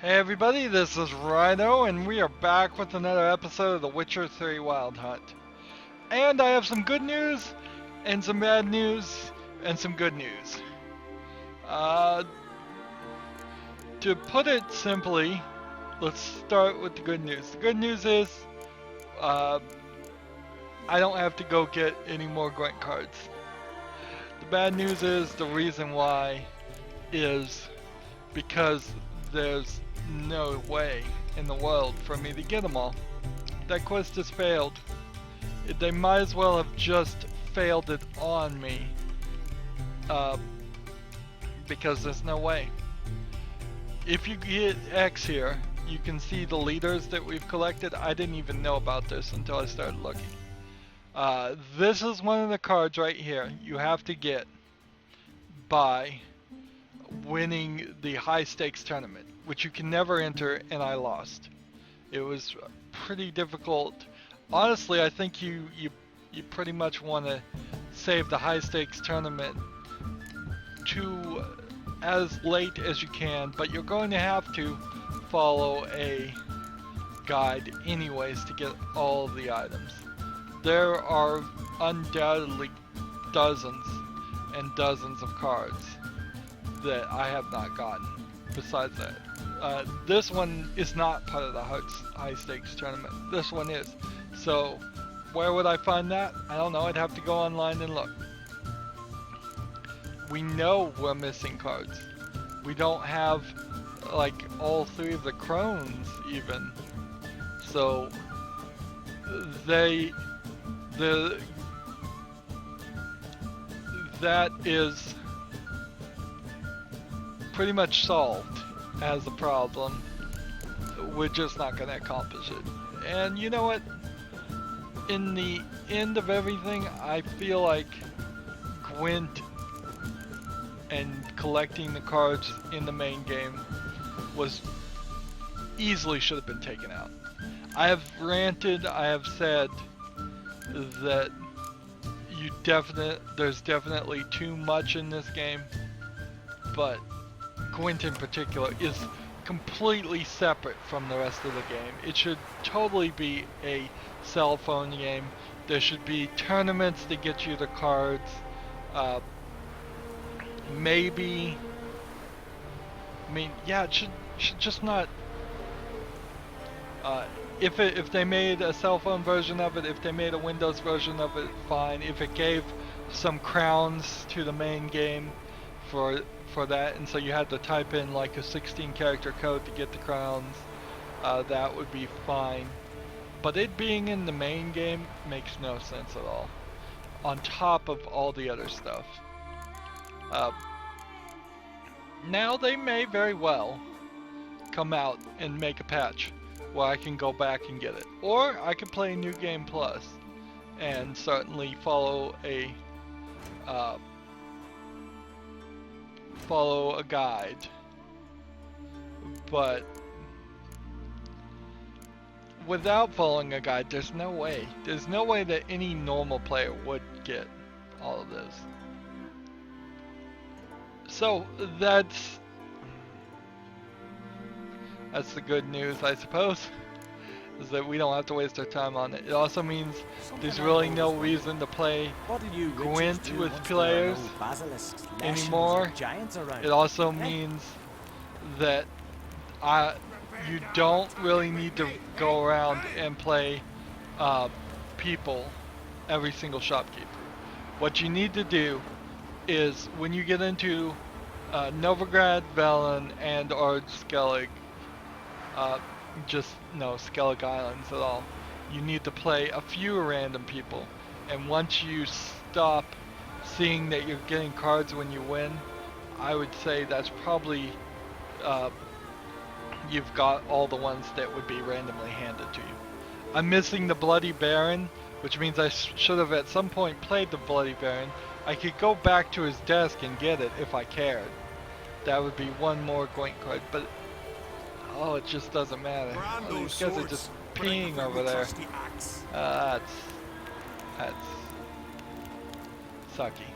Hey everybody, this is Rydo, and we are back with another episode of The Witcher 3 Wild Hunt. And I have some good news, and some bad news, and some good news. Uh, to put it simply, let's start with the good news. The good news is, uh, I don't have to go get any more Gwent cards. The bad news is, the reason why is because there's no way in the world for me to get them all. That quest has failed. They might as well have just failed it on me. Uh, because there's no way. If you get X here, you can see the leaders that we've collected. I didn't even know about this until I started looking. This is one of the cards right here you have to get by winning the high stakes tournament, which you can never enter, and I lost. It was pretty difficult. Honestly, I think you pretty much want to save the high stakes tournament to as late as you can, but you're going to have to follow a guide anyways to get all of the items. There are undoubtedly dozens and dozens of cards that I have not gotten. Besides that, this one is not part of the high stakes tournament. This one is. So, where would I find that? I don't know. I'd have to go online and look. We know we're missing cards. We don't have like all three of the crones even. So, that is pretty much solved as a problem. We're just not going to accomplish it. And you know what? In the end of everything, I feel like Gwent and collecting the cards in the main game was easily should have been taken out. I have ranted, I have said that there's definitely too much in this game, but Gwent in particular is completely separate from the rest of the game. It should totally be a cell phone game. There should be tournaments to get you the cards. Maybe, I mean, yeah, it should just not. If they made a cell phone version of it, if they made a Windows version of it, fine. If it gave some crowns to the main game for that, and so you had to type in like a 16 character code to get the crowns, that would be fine. But it being in the main game makes no sense at all, on top of all the other stuff. Now they may very well come out and make a patch where I can go back and get it, or I could play New Game Plus and certainly follow a guide. But without following a guide, there's no way that any normal player would get all of this. So that's the good news, I suppose, is that we don't have to waste our time on it. It also means there's really no reason to play Gwent with players anymore. It also means that you don't really need to go around and play people, every single shopkeeper. What you need to do is, when you get into Novigrad, Velen, and or Skellig, Skellig Islands at all, you need to play a few random people, and once you stop seeing that you're getting cards when you win, I would say that's probably you've got all the ones that would be randomly handed to you. I'm missing the Bloody Baron, which means I should have at some point played the Bloody Baron. I could go back to his desk and get it if I cared. That would be one more Gwent card, but oh, it just doesn't matter. Oh, these guys are just peeing over there. That's sucky.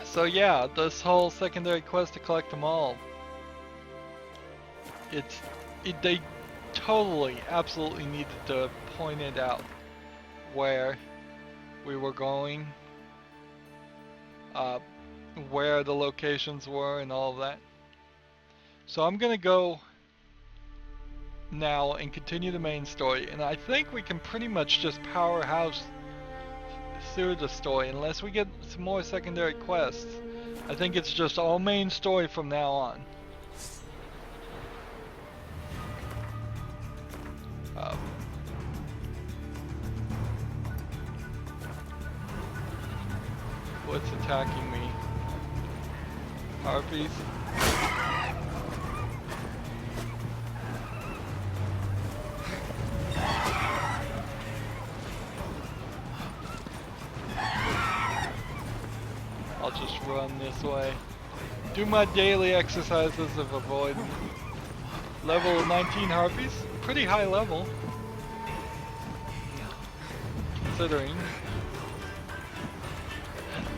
So yeah, this whole secondary quest to collect them all they totally, absolutely needed to point it out where we were going, where the locations were, and all of that. So I'm gonna go now and continue the main story, and I think we can pretty much just powerhouse through the story unless we get some more secondary quests. I think it's just all main story from now on. What's attacking me? Harpies? I'll just run this way. Do my daily exercises of avoiding. Level 19 harpies? Pretty high level. Considering.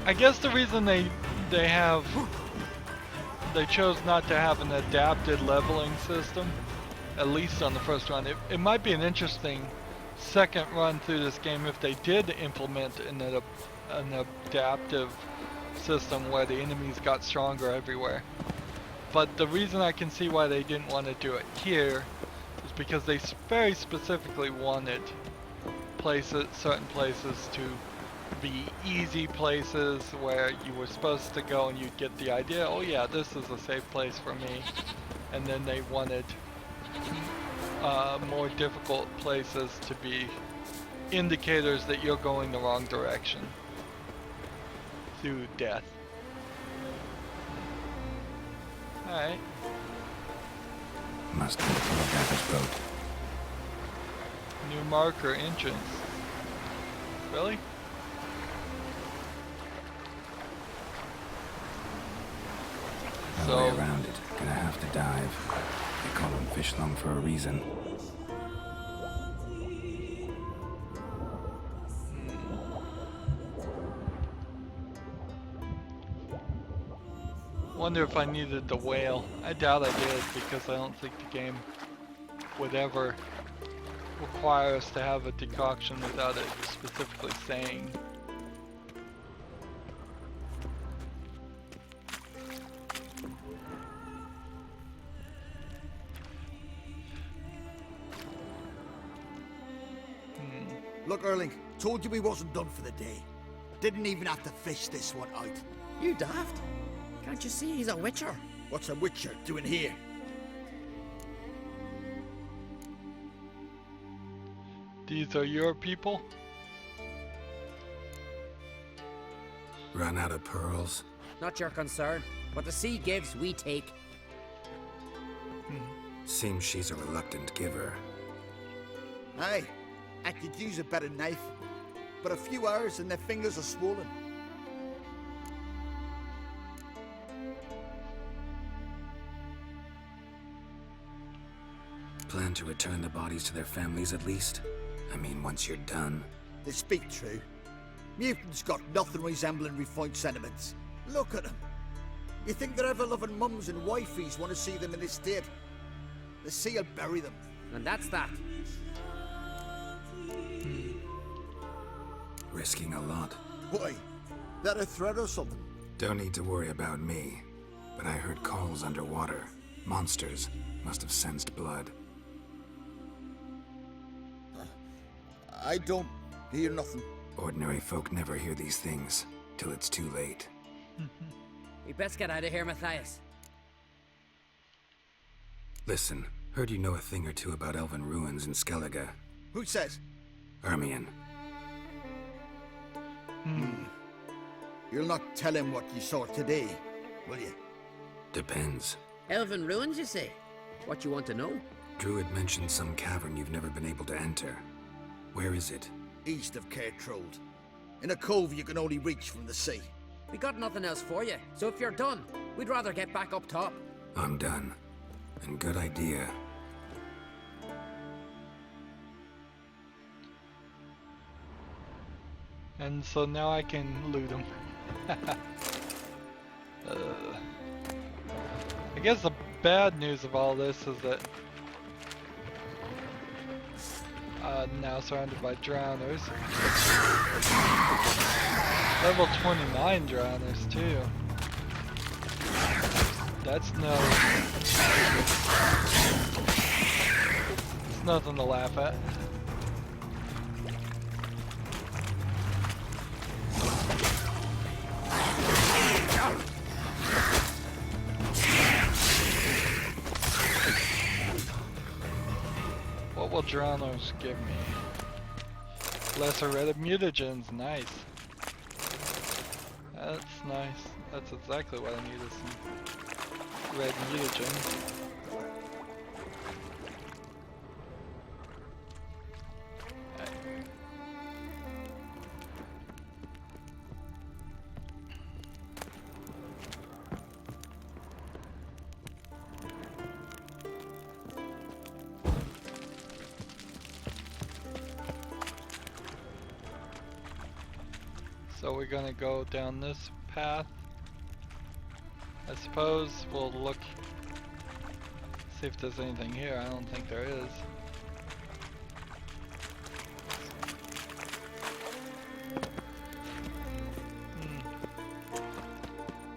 I guess the reason they chose not to have an adapted leveling system, at least on the first run. It might be an interesting second run through this game if they did implement an adaptive system where the enemies got stronger everywhere. But the reason I can see why they didn't want to do it here is because they very specifically wanted certain places to be easy places where you were supposed to go and you'd get the idea, oh yeah, this is a safe place for me. And then they wanted more difficult places to be indicators that you're going the wrong direction through death. Alright. Must be Gaffer's boat. New marker entrance. Really? No way around it. Gonna have to dive. They call them fish lung for a reason. Wonder if I needed the whale. I doubt I did because I don't think the game would ever require us to have a decoction without it specifically saying. Look, Erling, told you we wasn't done for the day. Didn't even have to fish this one out. You daft? Can't you see he's a witcher? What's a witcher doing here? These are your people? Run out of pearls? Not your concern. What the sea gives, we take. Seems she's a reluctant giver. Aye, I could use a better knife. But a few hours and their fingers are swollen. Plan to return the bodies to their families at least? I mean, once you're done. They speak true. Mutants got nothing resembling refined sentiments. Look at them. You think their ever-loving mums and wifeys want to see them in this state? The sea will bury them. And that's that. Risking a lot. Why? That a threat or something? Don't need to worry about me. But I heard calls underwater. Monsters must have sensed blood. I don't hear nothing. Ordinary folk never hear these things, till it's too late. We best get out of here, Matthias. Listen, heard you know a thing or two about elven ruins in Skellige. Who says? Ermion. You'll not tell him what you saw today, will you? Depends. Elven ruins, you say? What you want to know? Druid mentioned some cavern you've never been able to enter. Where is it? East of Cairtrold. In a cove you can only reach from the sea. We got nothing else for you, so if you're done, we'd rather get back up top. I'm done. And good idea. And so now I can loot them. I guess the bad news of all this is that now surrounded by drowners. Level 29 drowners too. That's it's nothing to laugh at. What will drowners give me? Lesser red mutagens, nice. That's nice. That's exactly what I needed, some red mutagens. So we're gonna go down this path. I suppose we'll look, see if there's anything here. I don't think there is.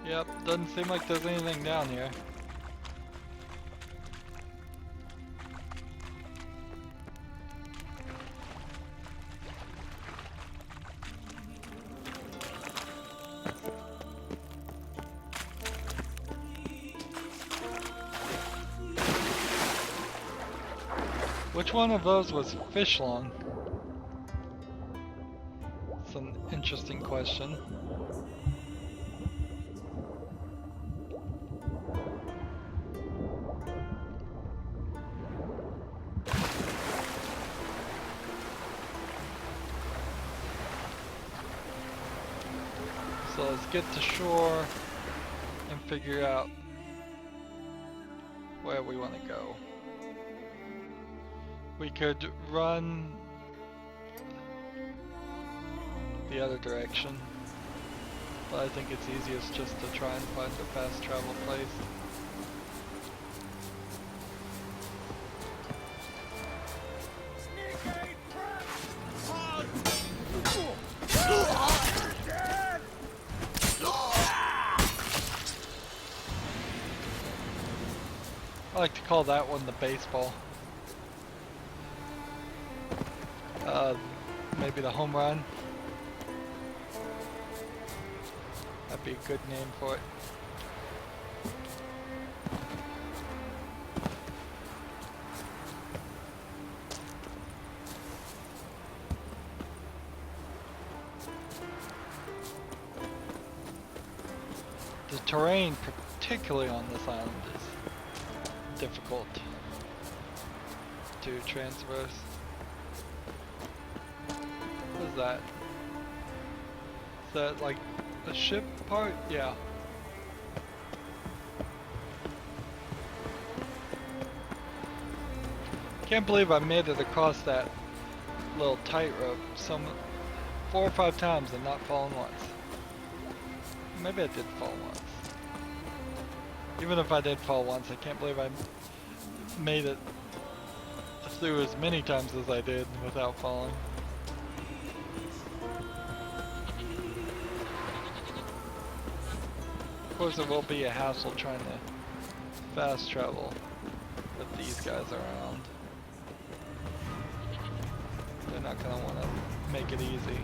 Yep, doesn't seem like there's anything down here. Which one of those was fish long? It's an interesting question. So let's get to shore and figure out where we want to go. We could run the other direction, but I think it's easiest just to try and find a fast travel place. I like to call that one the baseball. Maybe the home run. That'd be a good name for it. The terrain, particularly on this island, is difficult to traverse. What is that? Is that like a ship part? Yeah. Can't believe I made it across that little tightrope 4 or 5 times and not fallen once. Maybe I did fall once. Even if I did fall once, I can't believe I made it through as many times as I did without falling. Of course it will be a hassle trying to fast travel with these guys around. They're not going to want to make it easy.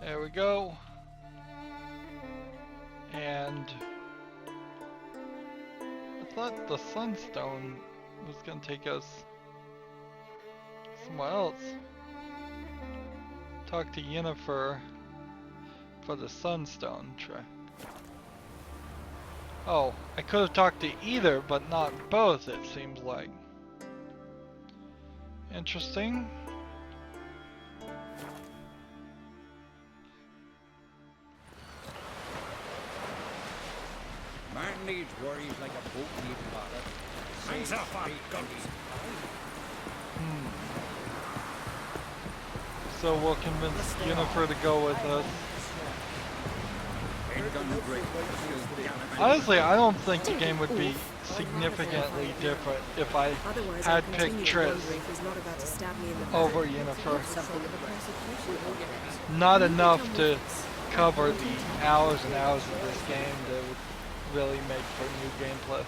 There we go. And I thought the sunstone was gonna take us somewhere else. Talk to Yennefer for the Sunstone track. Oh, I could have talked to either, but not both, it seems like. Interesting. Man needs worries like a boat needs water. Hands off our guns. So we'll convince Yennefer to go with us. Ain't gonna break. Honestly, I don't think the game would be significantly different if I Otherwise, had I'll picked continue to Triss wonder if he's not about to stab me in the back. over Yennefer. Something of a persecution. Not enough to cover the hours and hours of this game that would really make for new gameplay.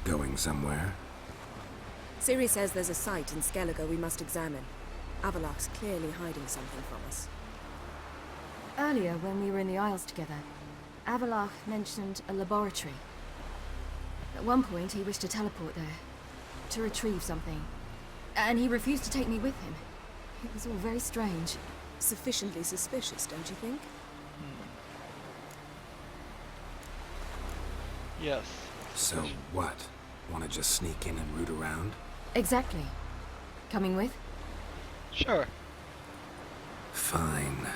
Going somewhere? Ciri says there's a site in Skellige we must examine. Avalok's clearly hiding something from us. Earlier, when we were in the Isles together, Avalok mentioned a laboratory. At one point, he wished to teleport there, to retrieve something. And he refused to take me with him. It was all very strange. Sufficiently suspicious, don't you think? Yes. So what? Want to just sneak in and root around? Exactly. Coming with? Sure. Fine.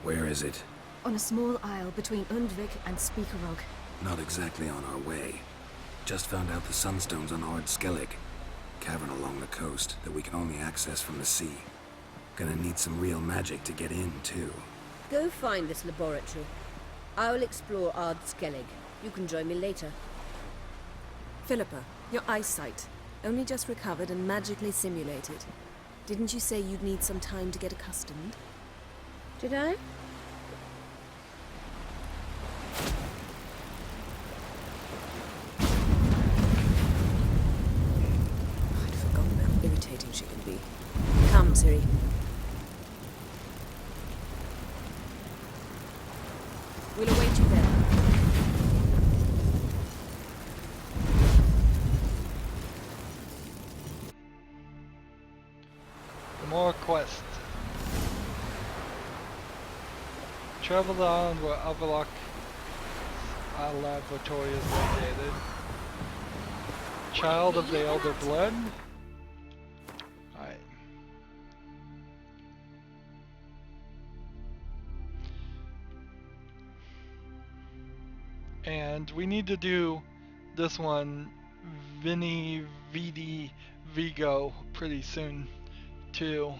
Where is it? On a small isle between Undvik and Speakerog. Not exactly on our way. Just found out the Sunstone's on Ard Skellig. Cavern along the coast that we can only access from the sea. Gonna need some real magic to get in, too. Go find this laboratory. I'll explore Ard Skellig. You can join me later. Philippa, your eyesight. Only just recovered and magically simulated. Didn't you say you'd need some time to get accustomed? Did I? I'd forgotten how irritating she can be. Come, Ciri. We'll await you there. More quests. Travel the island where Avalok laboratory is located. Child of the Elder Blood. Alright. And we need to do this one, Vini Vidi Vigo, pretty soon too.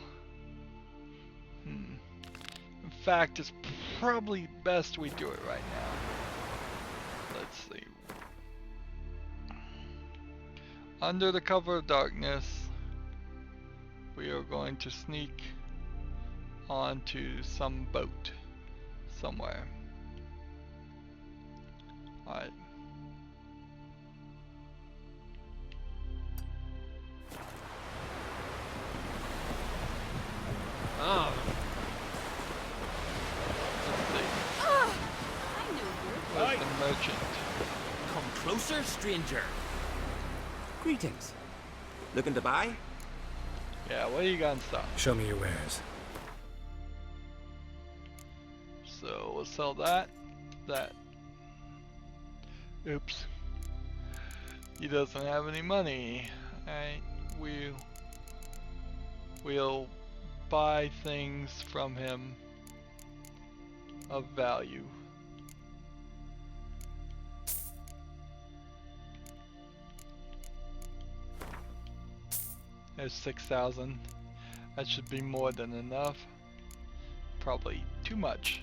In fact, it's probably best we do it right now. Let's see. Under the cover of darkness, we are going to sneak onto some boat somewhere. Alright. Oh, Let's see. I know you. Where's the merchant? Come closer, stranger. Greetings. Looking to buy? Yeah, what do you got in stock? Show me your wares. So we'll sell that. Oops. He doesn't have any money. Alright, we'll buy things from him of value. There's 6,000. That should be more than enough. Probably too much.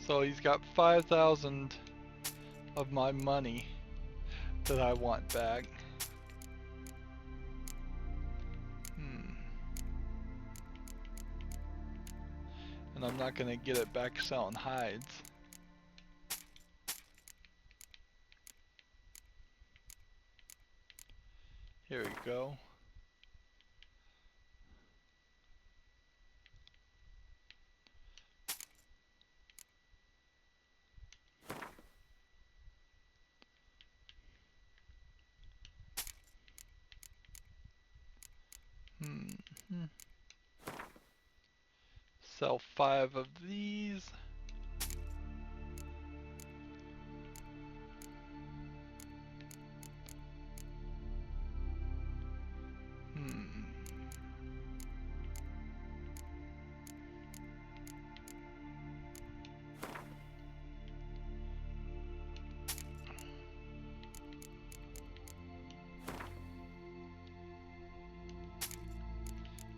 So he's got 5,000 of my money that I want back. And I'm not gonna get it back selling hides. Here we go. Sell 5 of these.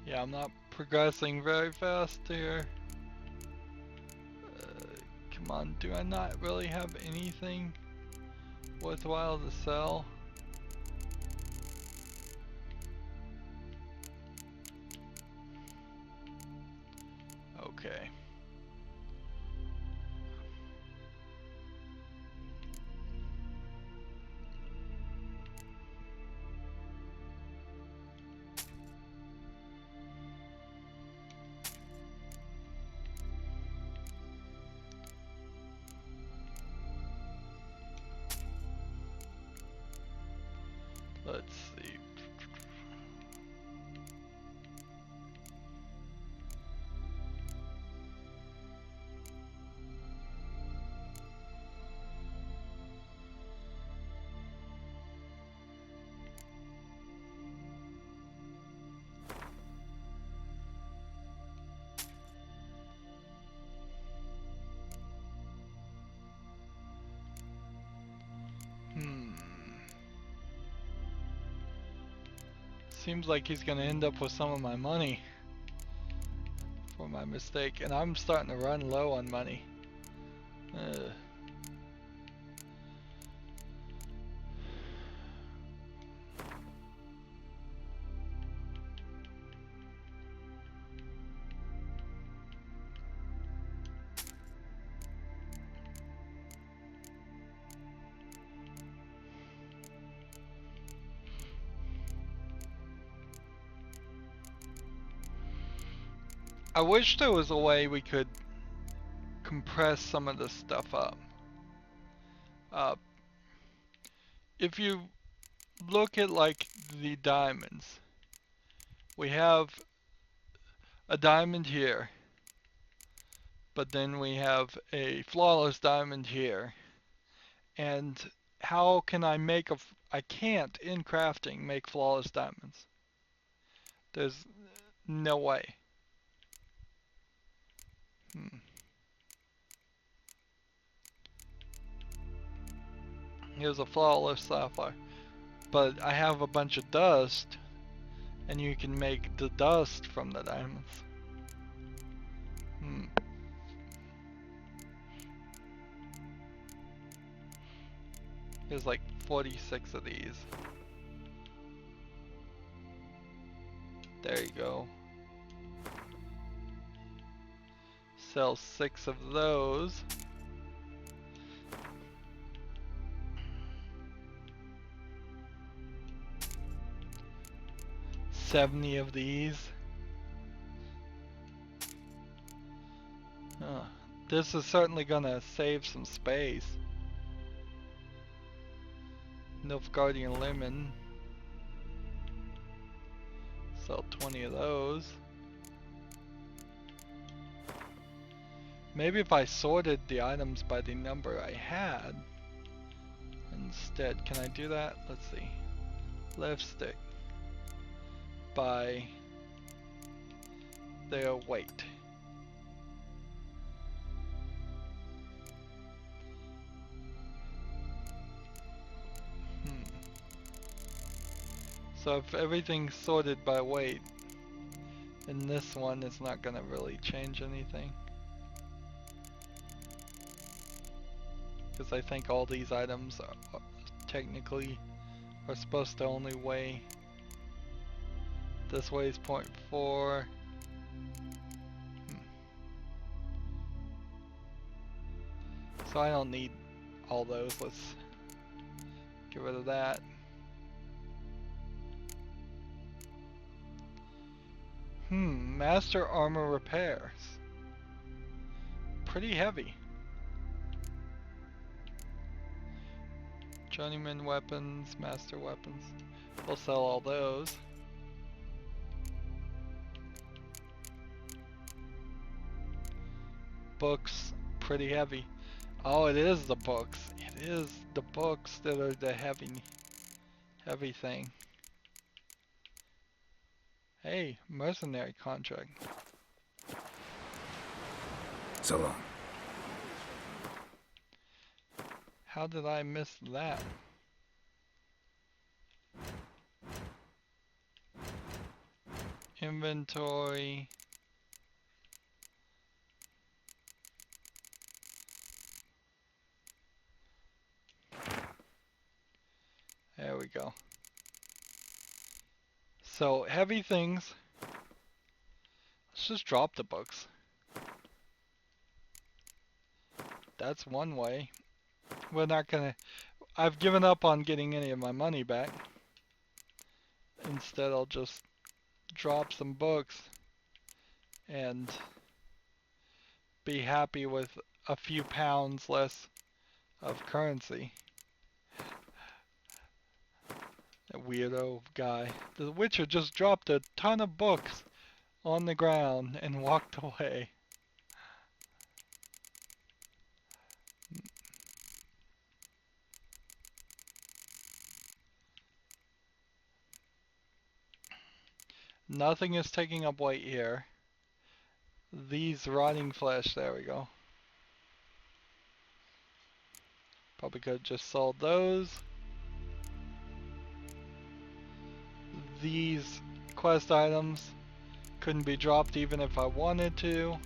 Yeah, I'm not progressing very fast here. Come on, do I not really have anything worthwhile to sell? Okay. Let's see. Seems like he's gonna end up with some of my money for my mistake, and I'm starting to run low on money. I wish there was a way we could compress some of this stuff up. If you look at like the diamonds, we have a diamond here, but then we have a flawless diamond here. And how can I make I can't in crafting make flawless diamonds. There's no way. Here's a flawless sapphire. But I have a bunch of dust, and you can make the dust from the diamonds. There's like 46 of these. There you go. Sell 6 of those. $70 of these. This is certainly gonna save some space. Nilfgaardian lemon. Sell 20 of those. Maybe if I sorted the items by the number I had instead. Can I do that? Let's see. Lipstick. By their weight. So if everything's sorted by weight, in this one it's not gonna really change anything. Because I think all these items are technically are supposed to only weigh. This weighs 0.4. So I don't need all those. Let's get rid of that. Master armor repairs. Pretty heavy. Journeyman weapons, master weapons. We'll sell all those. Books, pretty heavy. Oh, it is the books. It is the books that are the heavy thing. Hey, mercenary contract. So long. How did I miss that? Inventory. There we go. So, heavy things. Let's just drop the books. That's one way. We're not gonna... I've given up on getting any of my money back. Instead, I'll just drop some books and be happy with a few pounds less of currency. That weirdo guy. The Witcher just dropped a ton of books on the ground and walked away. Nothing is taking up weight here. These rotting flesh, there we go. Probably could have just sold those. These quest items couldn't be dropped even if I wanted to.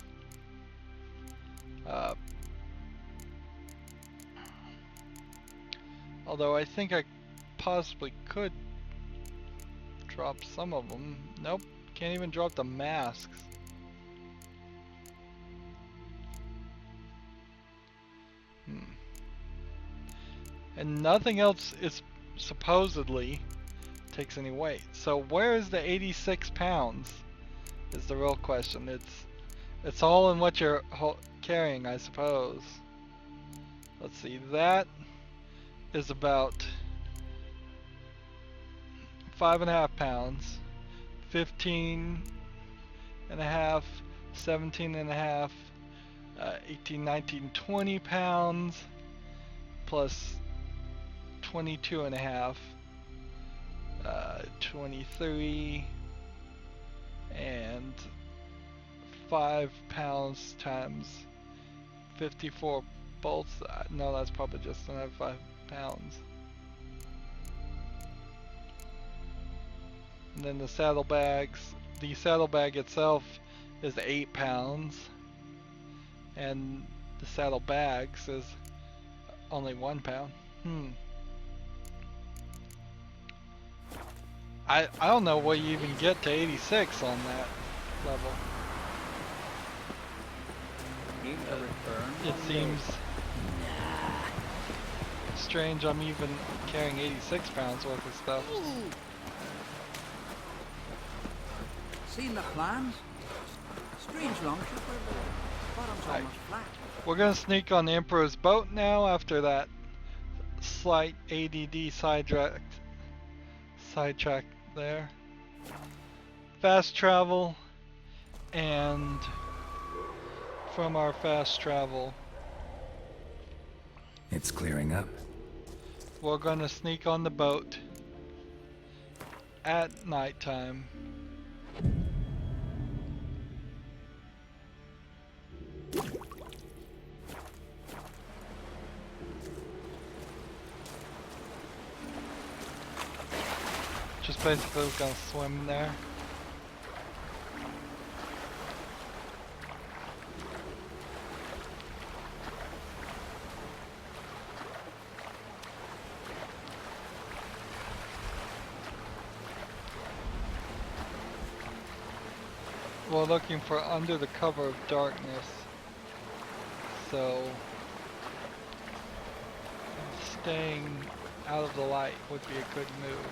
Although I think I possibly could drop some of them. Nope, can't even drop the masks. And nothing else is supposedly takes any weight. So where is the 86 pounds is the real question. It's all in what you're carrying, I suppose. Let's see, that is about 5.5 pounds, 15.5, 17.5, 18, 19, 20 pounds, plus 22.5, 23, and 5 pounds times 54 bolts. No, that's probably just another 5 pounds. And then the saddlebags. The saddlebag itself is 8 pounds, and the saddlebags is only 1 pound. I don't know what you even get to 86 on that level. It seems strange I'm even carrying 86 pounds worth of stuff. Seen the plans? Strange long trip where the bottom's almost flat. We're gonna sneak on the Emperor's boat now after that slight ADD sidetrack there. Fast travel, and from our fast travel, It's clearing up. we're gonna sneak on the boat at nighttime. Just basically gonna swim there. We're looking for under the cover of darkness, so staying out of the light would be a good move.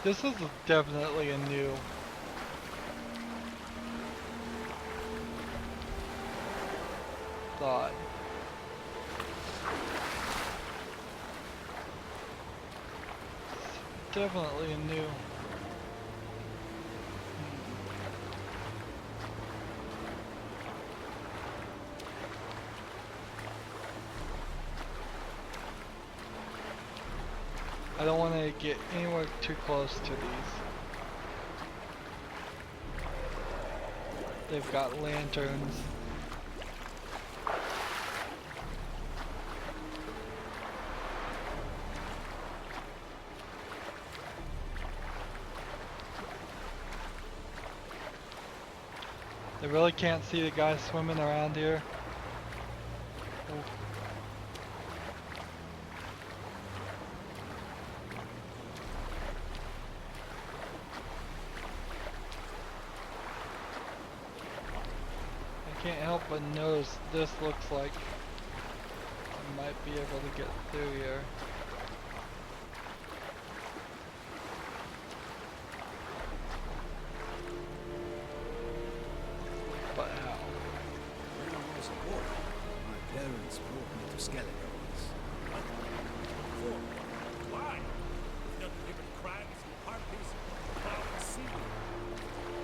This is definitely a new thought. Definitely a new. I don't want to get anywhere too close to these. They've got lanterns. They really can't see the guy swimming around here. Oh. I can't help but notice this looks like I might be able to get through here. But how? When I was a boy, my parents brought me to Skellige once. Why? You've done different crimes and parties, found the sea.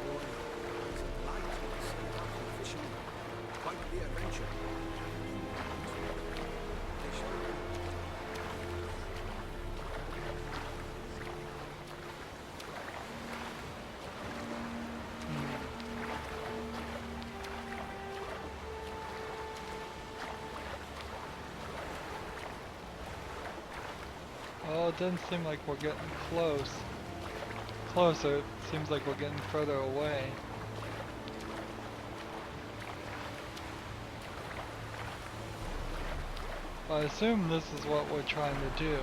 Boy, was a light and fishing. Quite the adventure. They showed me. Oh, it doesn't seem like we're getting close. Closer, it seems like we're getting further away. I assume this is what we're trying to do.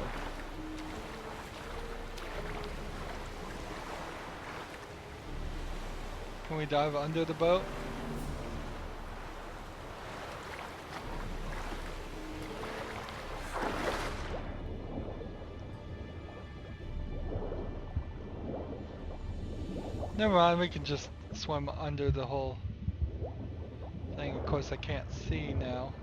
Can we dive under the boat? Never mind, we can just swim under the whole thing. Of course, I can't see now.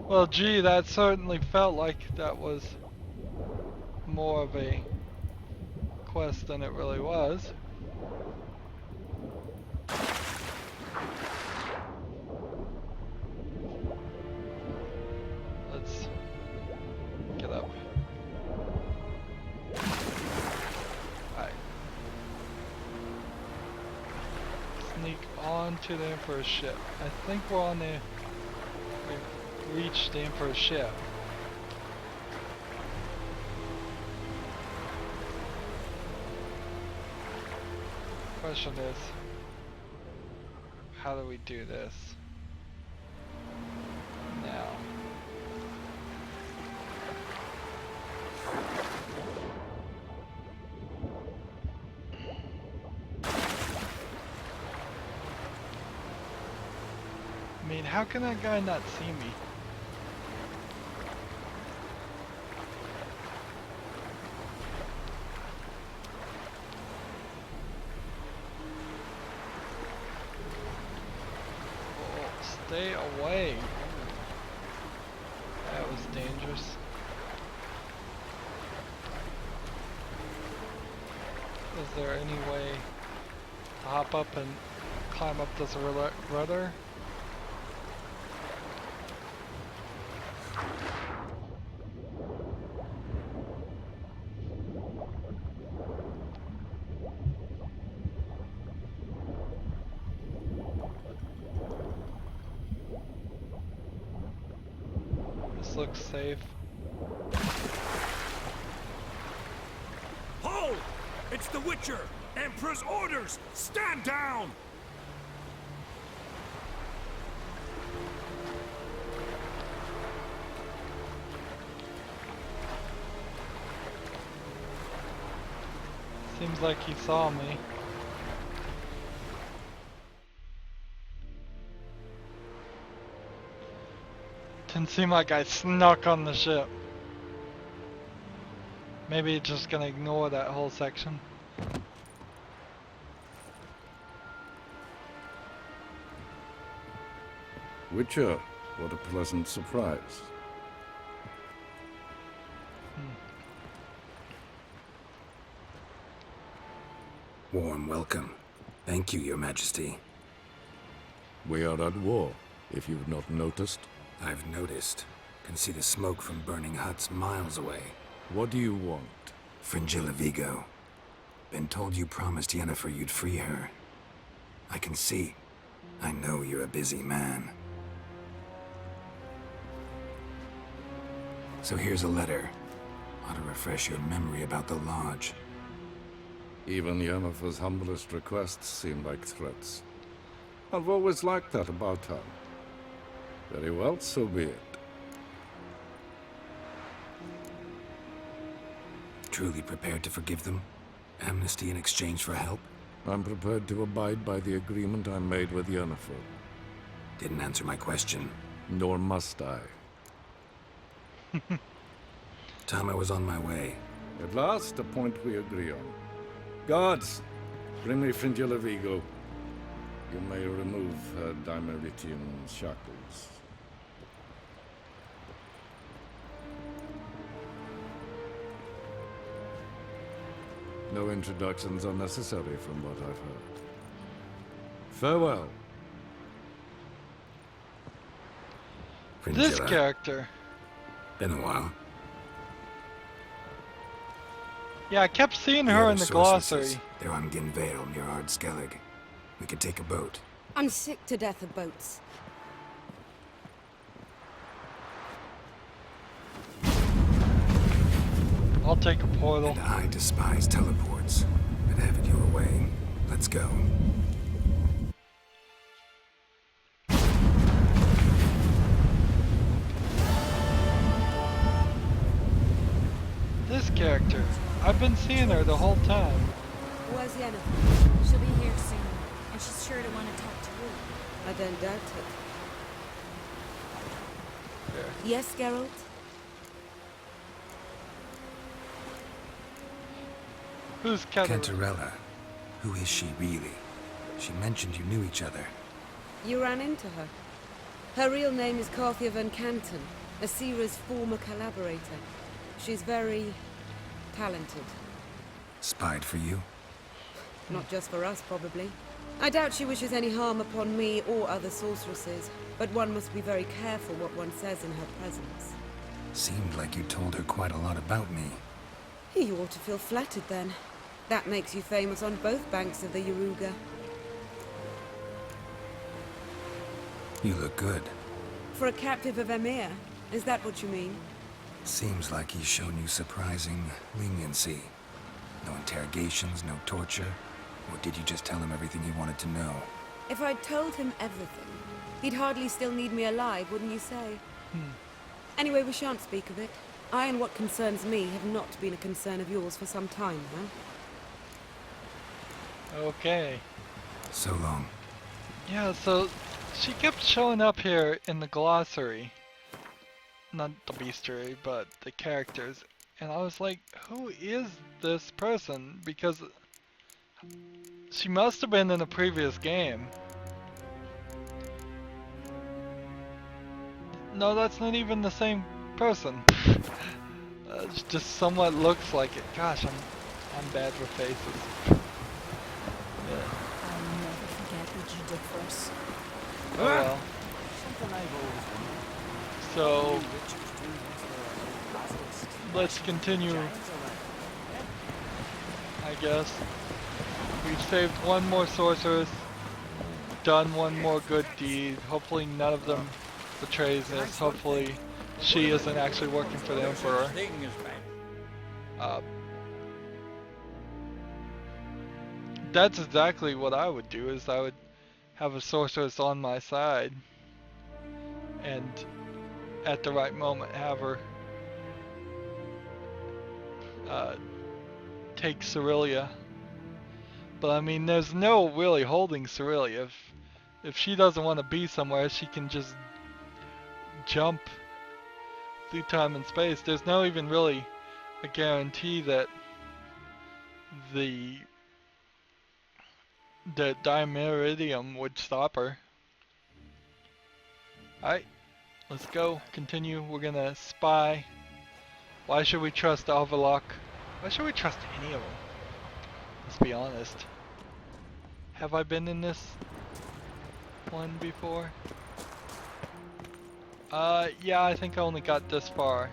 Well, gee, that certainly felt like that was more of a quest than it really was. Let's get up. Alright. Sneak onto the Emperor's ship. I think we're on the... We've reached the Emperor's ship. Question is, how do we do this now? I mean, how can that guy not see me? Stay away. That was dangerous. Is there any way to hop up and climb up this rudder? Looks safe. Hold! It's the Witcher! Emperor's orders! Stand down! Seems like he saw me. Didn't seem like I snuck on the ship. Maybe it's just gonna ignore that whole section. Witcher, what a pleasant surprise. Warm welcome. Thank you, Your Majesty. We are at war, if you've not noticed. I've noticed. Can see the smoke from burning huts miles away. What do you want? Fringilla Vigo. Been told you promised Yennefer you'd free her. I can see. I know you're a busy man. So here's a letter. Ought to refresh your memory about the Lodge. Even Yennefer's humblest requests seem like threats. I've always liked that about her. Very well, so be it. Truly prepared to forgive them? Amnesty in exchange for help? I'm prepared to abide by the agreement I made with Yennefer. Didn't answer my question. Nor must I. Time I was on my way. At last, a point we agree on. Guards, bring me Fringilla Vigo. You may remove her Dimeritian shackles. No introductions are necessary from what I've heard. Farewell. This Fringilla. character. Been a while. Yeah, I kept seeing her in the glossary. They're on Ginvale near Ard Skellig. We could take a boat. I'm sick to death of boats. I'll take a portal. And I despise teleports. But have it your way. Let's go. This character. I've been seeing her the whole time. Where's Yennefer? She'll be here soon, and she's sure to want to talk to you. I don't doubt it. There. Yes, Geralt? Who's Cantarella? Cantarella. Who is she really? She mentioned you knew each other. You ran into her. Her real name is Carthia van Canton, Asira's former collaborator. She's very talented. Spied for you? Not just for us, probably. I doubt she wishes any harm upon me or other sorceresses, but one must be very careful what one says in her presence. Seemed like you told her quite a lot about me. You ought to feel flattered then. That makes you famous on both banks of the Yaruga. You look good. For a captive of Emir, is that what you mean? Seems like he's shown you surprising leniency. No interrogations, no torture. Or did you just tell him everything he wanted to know? If I'd told him everything, he'd hardly still need me alive, wouldn't you say? Anyway, we shan't speak of it. I and what concerns me have not been a concern of yours for some time now. Okay. So long. Yeah, so she kept showing up here in the glossary. Not the bestiary, but the characters. And I was like, who is this person? Because she must have been in a previous game. No, that's not even the same person. It just somewhat looks like it. Gosh, I'm bad with faces. Yeah. I'll never forget what you did for us. Oh well. Something I've always wondered. So Witches do this for a basilisk. let's continue, Giants are I guess. We've saved one more sorceress, done one more good deed. Hopefully none of them betrays us. Hopefully she isn't actually working for the Emperor. thing is bad. That's exactly what I would do, is I would have a sorceress on my side and at the right moment have her take Cerelia. But I mean, there's no really holding Cerelia. If she doesn't want to be somewhere, she can just jump through time and space. There's no even really a guarantee that the dimeridium would stop her. Alright, let's go. Continue. We're gonna spy. Why should we trust Avallac'h? Why should we trust any of them? Let's be honest. Have I been in this one before? Yeah, I think I only got this far.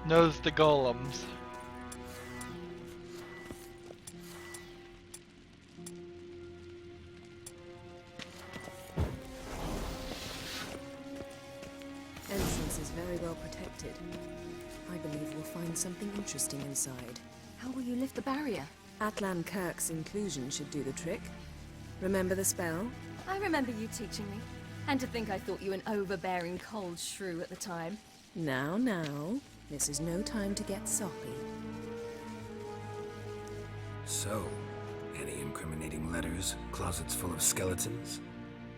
Knows the golems. Entrance is very well protected. I believe we'll find something interesting inside. How will you lift the barrier? Atlan Kirk's inclusion should do the trick. Remember the spell? I remember you teaching me. And to think I thought you an overbearing cold shrew at the time. Now, now. This is no time to get soppy. So, any incriminating letters? Closets full of skeletons?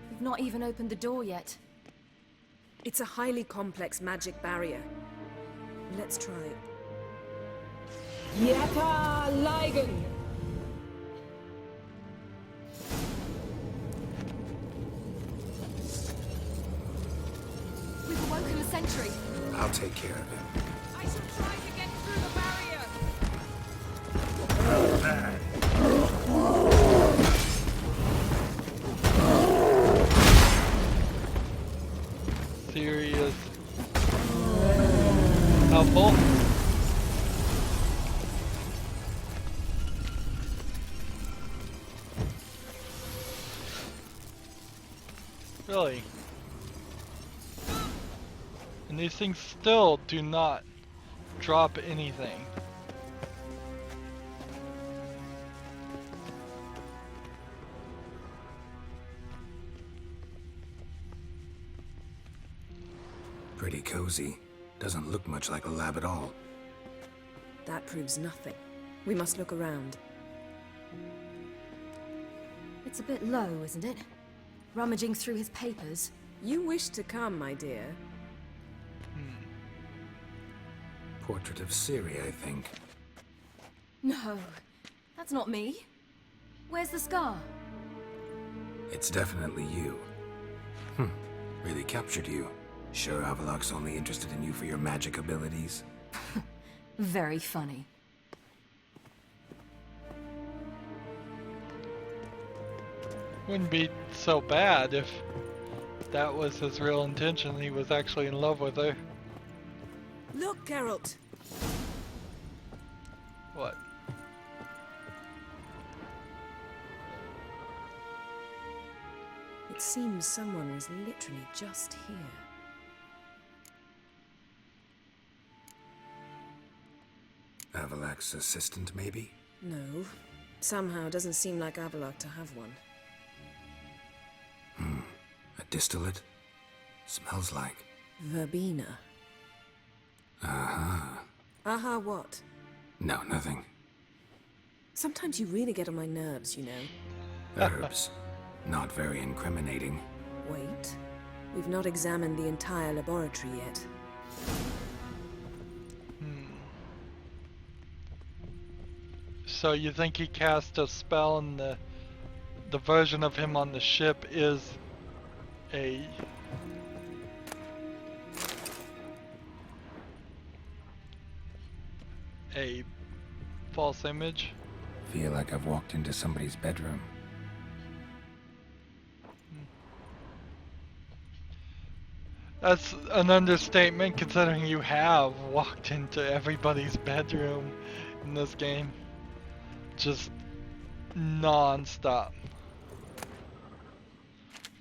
You've not even opened the door yet. It's a highly complex magic barrier. Let's try it. Yaka Ligen! We've awoken the sentry. I'll take care of him. I shall try to get through the barrier! Serious. Helpful. Really? And these things still do not drop anything. Pretty cozy. Doesn't look much like a lab at all. That proves nothing. We must look around. It's a bit low, isn't it? Rummaging through his papers. You wish to come, my dear. Portrait of Ciri, I think. No, that's not me. Where's the scar? It's definitely you. Really captured you. Sure Avallac'h's only interested in you for your magic abilities? Very funny. Wouldn't be so bad if that was his real intention. He was actually in love with her. Look, Geralt! What? It seems someone was literally just here. Avallac'h's assistant, maybe? No. Somehow doesn't seem like Avallac'h to have one. A distillate? Smells like... Verbena. Uh-huh. Aha, what? No, nothing. Sometimes you really get on my nerves, you know. Herbs. Not very incriminating. Wait. We've not examined the entire laboratory yet. So you think he cast a spell and the version of him on the ship is a false image? Feel like I've walked into somebody's bedroom. That's an understatement considering you have walked into everybody's bedroom in this game. Just non-stop.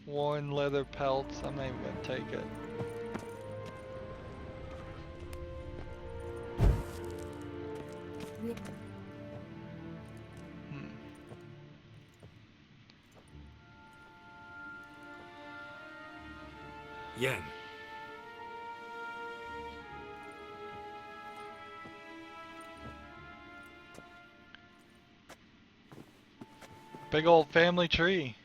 Worn leather pelts, I'm not even gonna take it. Yen. Big old family tree.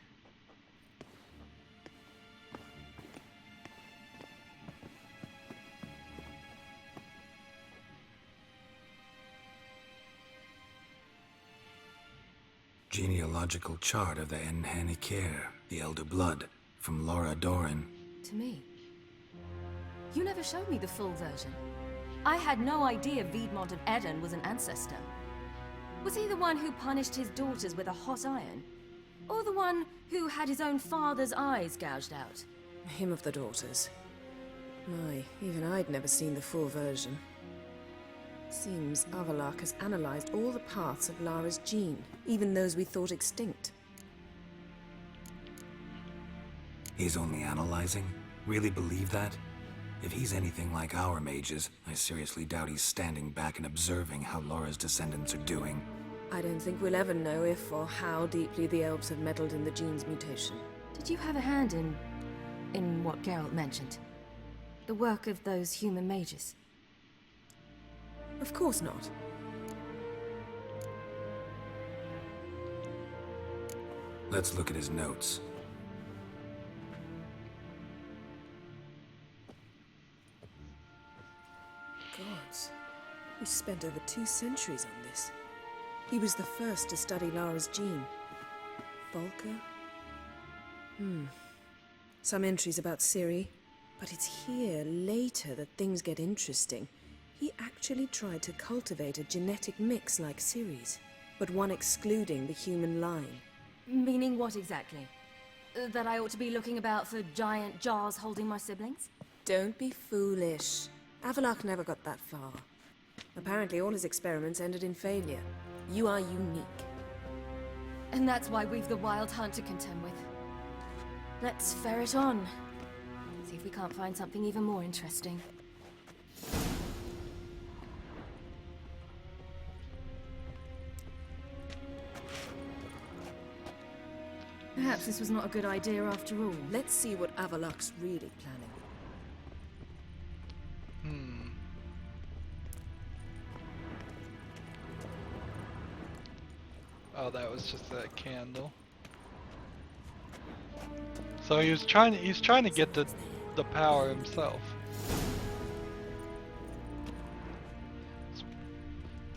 Genealogical chart of the Enhanikir, the Elder Blood, from Laura Doran. To me. You never showed me the full version. I had no idea Viedmont of Eden was an ancestor. Was he the one who punished his daughters with a hot iron? Or the one who had his own father's eyes gouged out? Him of the daughters. My, even I'd never seen the full version. Seems Avallac'h has analyzed all the parts of Lara's gene, even those we thought extinct. He's only analyzing? Really believe that? If he's anything like our mages, I seriously doubt he's standing back and observing how Laura's descendants are doing. I don't think we'll ever know if or how deeply the elves have meddled in the gene's mutation. Did you have a hand in what Geralt mentioned? The work of those human mages? Of course not. Let's look at his notes. Gods. We spent over 2 centuries on this. He was the first to study Lara's gene. Volker? Some entries about Ciri, but it's here, later, that things get interesting. He actually tried to cultivate a genetic mix like Ciri's, but one excluding the human line. Meaning what exactly? That I ought to be looking about for giant jars holding my siblings? Don't be foolish. Avallac'h never got that far. Apparently all his experiments ended in failure. You are unique. And that's why we've the Wild Hunt to contend with. Let's ferret on. See if we can't find something even more interesting. Perhaps this was not a good idea after all. Let's see what Avallac'h's really planning. Oh, that was just that candle. So he's trying to get the power himself.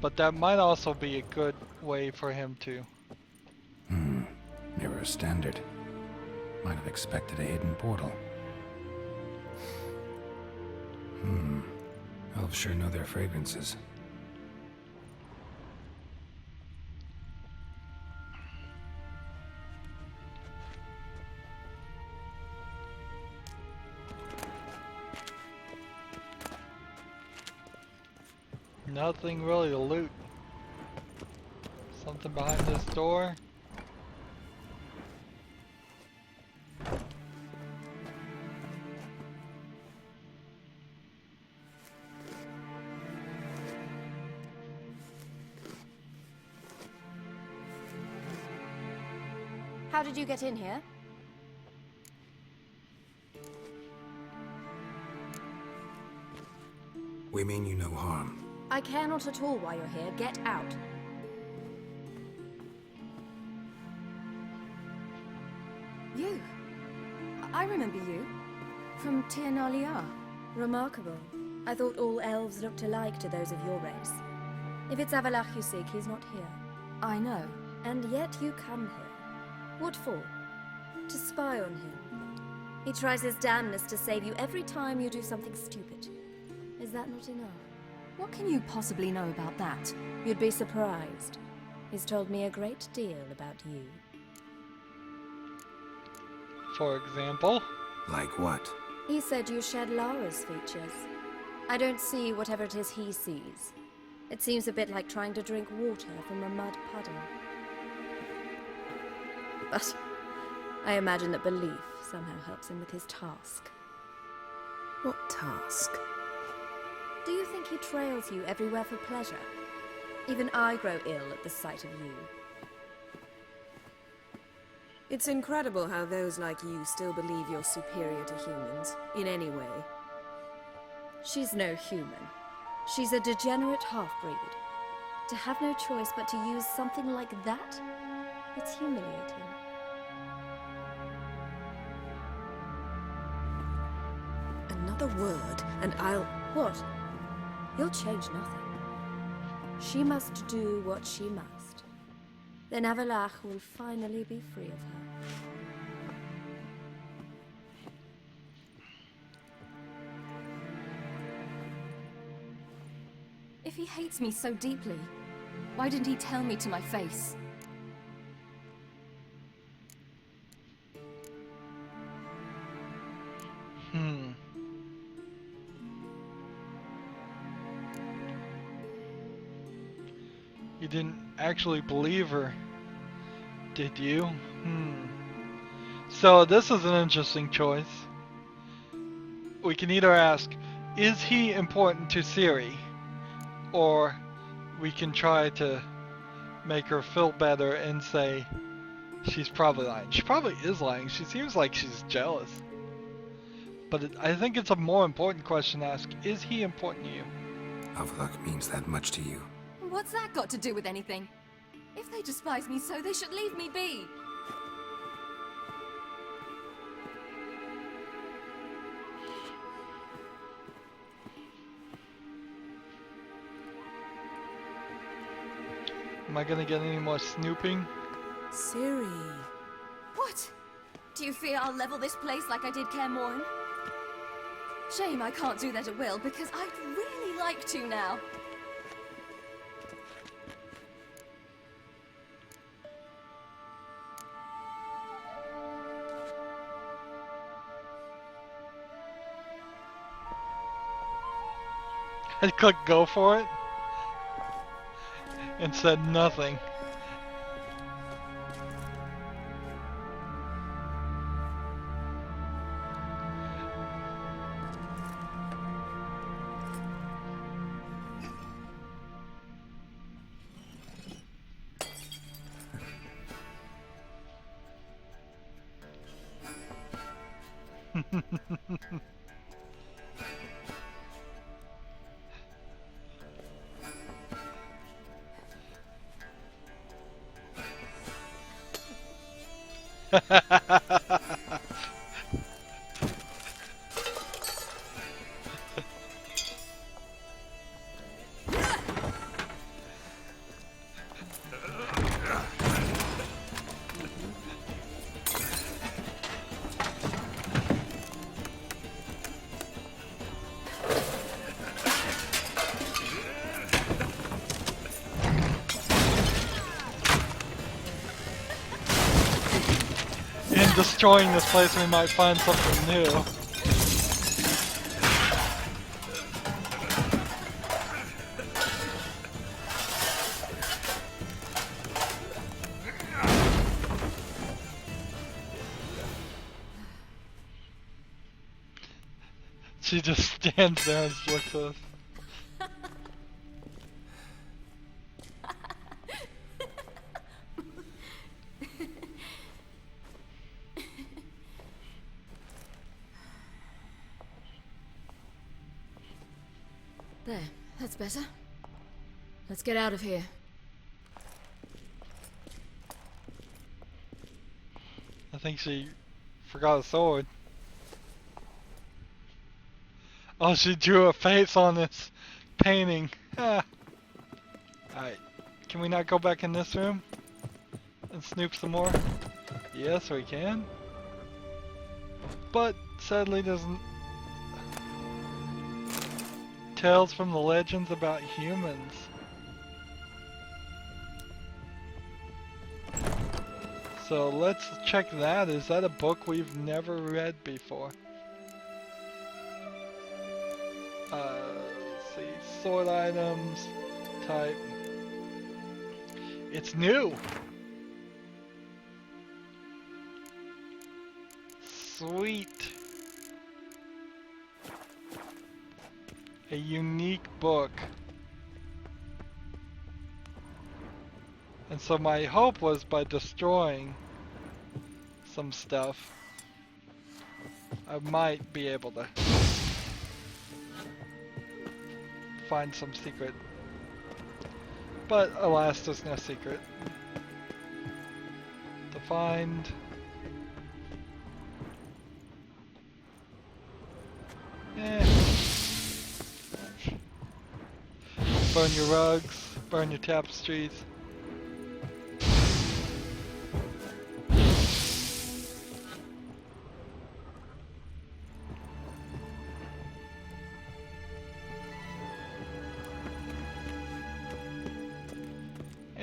But that might also be a good way for him to. Mirror standard. Might have expected a hidden portal. Elves sure know their fragrances. Nothing really to loot. Something behind this door. How did you get in here? We mean you no harm. I care not at all why you're here. Get out. You. I remember you. From Tir Nalia. Remarkable. I thought all elves looked alike to those of your race. If it's Avallac'h you seek, he's not here. I know. And yet you come here. What for? To spy on him. He tries his damnedest to save you every time you do something stupid. Is that not enough? What can you possibly know about that? You'd be surprised. He's told me a great deal about you. For example? Like what? He said you shared Lara's features. I don't see whatever it is he sees. It seems a bit like trying to drink water from a mud puddle. But I imagine that belief somehow helps him with his task. What task? Do you think he trails you everywhere for pleasure? Even I grow ill at the sight of you. It's incredible how those like you still believe you're superior to humans, in any way. She's no human. She's a degenerate half-breed. To have no choice but to use something like that, it's humiliating. Another word, and I'll... What? You'll change nothing. She must do what she must. then Avalach will finally be free of her. If he hates me so deeply, why didn't he tell me to my face? You didn't actually believe her, did you? So this is an interesting choice. We can either ask, is he important to Ciri? Or we can try to make her feel better and say she's probably lying. She probably is lying. She seems like she's jealous. But I think it's a more important question to ask, is he important to you? Avlok means that much to you. What's that got to do with anything? If they despise me so, they should leave me be. Am I gonna get any more snooping? Ciri. What? Do you fear I'll level this place like I did Kaer Morhen? Shame I can't do that at will, because I'd really like to now. I clicked go for it and said nothing. In destroying this place, we might find something new. She just stands there and looks at us. There, that's better. Let's get out of here. I think she forgot a sword. Oh, she drew a face on this painting. Ah. Alright, can we not go back in this room and snoop some more? Yes, we can. But sadly doesn't. Tales from the legends about humans. So let's check that. Is that a book we've never read before? Let's see. Sword items. Type. It's new! Sweet! A unique book. And so my hope was by destroying some stuff, I might be able to find some secret. But alas, there's no secret to find. Burn your rugs, burn your tapestries.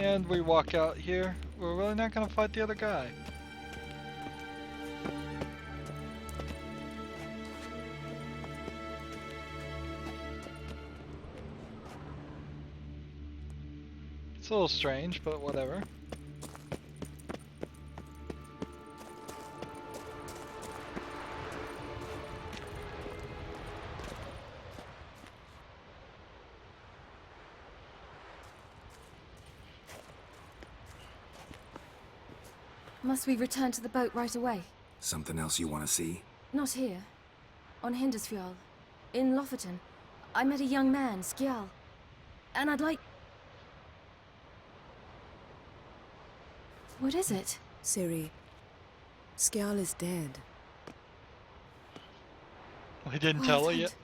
And we walk out here. We're really not gonna fight the other guy. It's a little strange, but whatever. Must we return to the boat right away? Something else you want to see? Not here. On Hindersfjall. In Lofoten. I met a young man, Skjal. And I'd like... What is it? Ciri, Skjal is dead. We didn't Wild tell her Hunt. yet.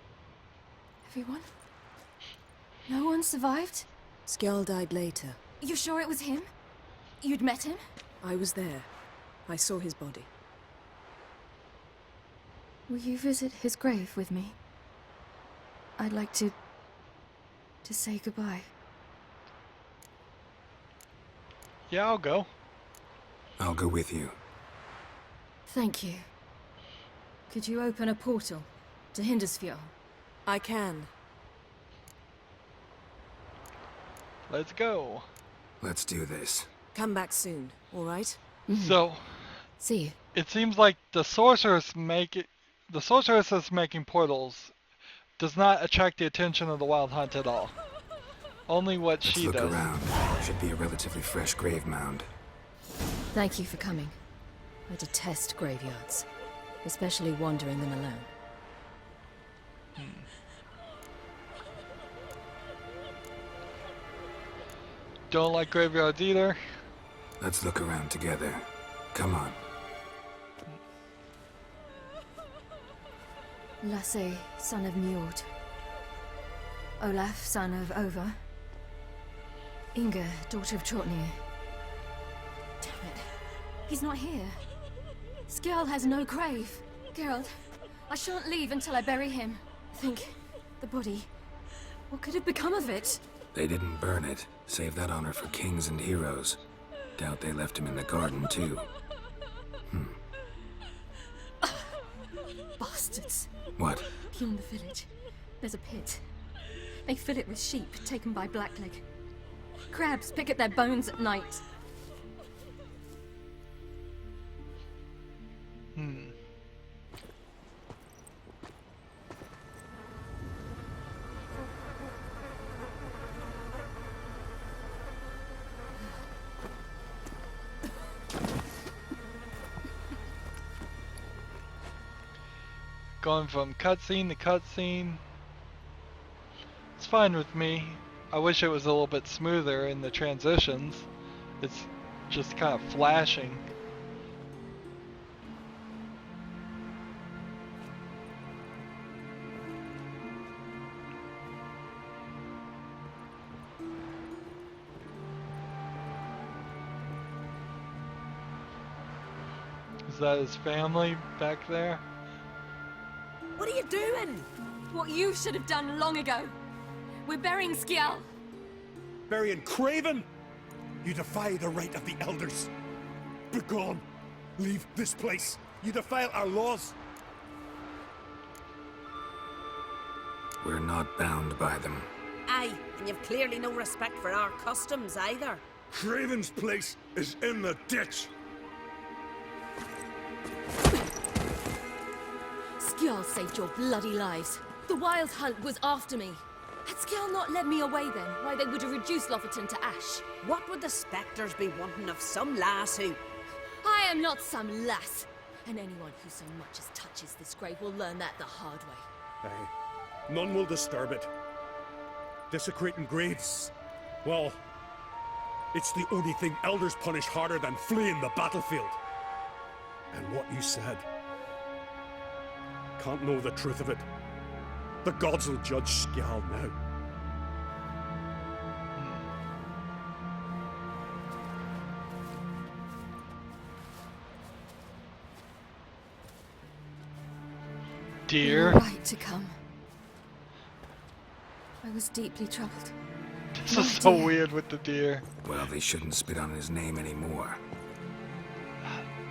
Everyone? No one survived? Skjal died later. You sure it was him? You'd met him? I was there. I saw his body. Will you visit his grave with me? I'd like to say goodbye. Yeah, I'll go. I'll go with you. Thank you. Could you open a portal to Hindersfjall? I can. Let's go. Let's do this. Come back soon, all right? So, See you. it seems like the sorceress that's making portals does not attract the attention of the Wild Hunt at all. Only what Let's she look does. around. Should be a relatively fresh grave mound. Thank you for coming. I detest graveyards, especially wandering them alone. Don't like graveyards either. Let's look around together. Come on. Lasse, son of Njord. Olaf, son of Over. Inga, daughter of Trotnir. Damn it. He's not here. Skjal has no grave. Geralt, I shan't leave until I bury him. Think, the body. What could have become of it? They didn't burn it. Save that honor for kings and heroes. Doubt they left him in the garden, too. Bastards. What? Beyond the village, there's a pit. They fill it with sheep taken by Blackleg. Crabs pick at their bones at night. Going from cutscene to cutscene. It's fine with me. I wish it was a little bit smoother in the transitions. It's just kind of flashing. Is that his family back there? What are you doing? What you should have done long ago. We're burying Skjal. Burying Craven? You defy the right of the elders. Begone. Leave this place. You defile our laws. We're not bound by them. Aye, and you've clearly no respect for our customs either. Craven's place is in the ditch. Skjal saved your bloody lives. The Wild Hunt was after me. Had Skjal not led me away then, why they would have reduced Lofoten to ash. What would the spectres be wanting of some lass who... I am not some lass. And anyone who so much as touches this grave will learn that the hard way. Aye. None will disturb it. Desecrating graves. Well, it's the only thing elders punish harder than fleeing the battlefield. And what you said. Can't know the truth of it. The gods will judge Skjal now. Dear. You were right to come. I was deeply troubled. This is so weird with the deer. Well, they shouldn't spit on his name anymore.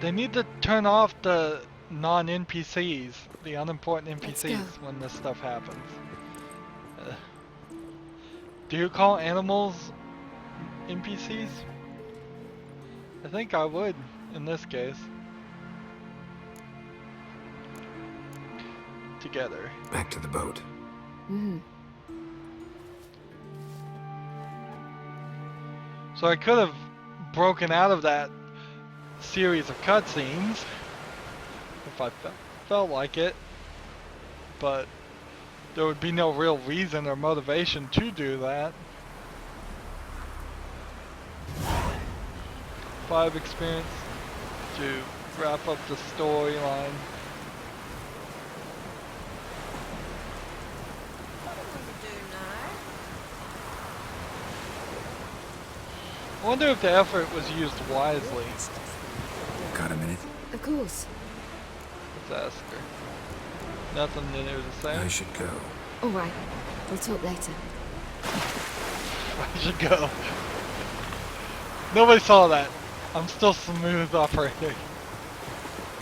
They need to turn off the non-NPCs, the unimportant NPCs, when this stuff happens. Do you call animals NPCs? I think I would, in this case. Together. Back to the boat. So I could have broken out of that series of cutscenes if I felt like it, but there would be no real reason or motivation to do that. 5 experience to wrap up the storyline. I wonder if the effort was used wisely. Got a minute? Of course. Let's ask her. Nothing new to say? I should go. Alright, we'll talk later. I should go. Nobody saw that. I'm still smooth operating.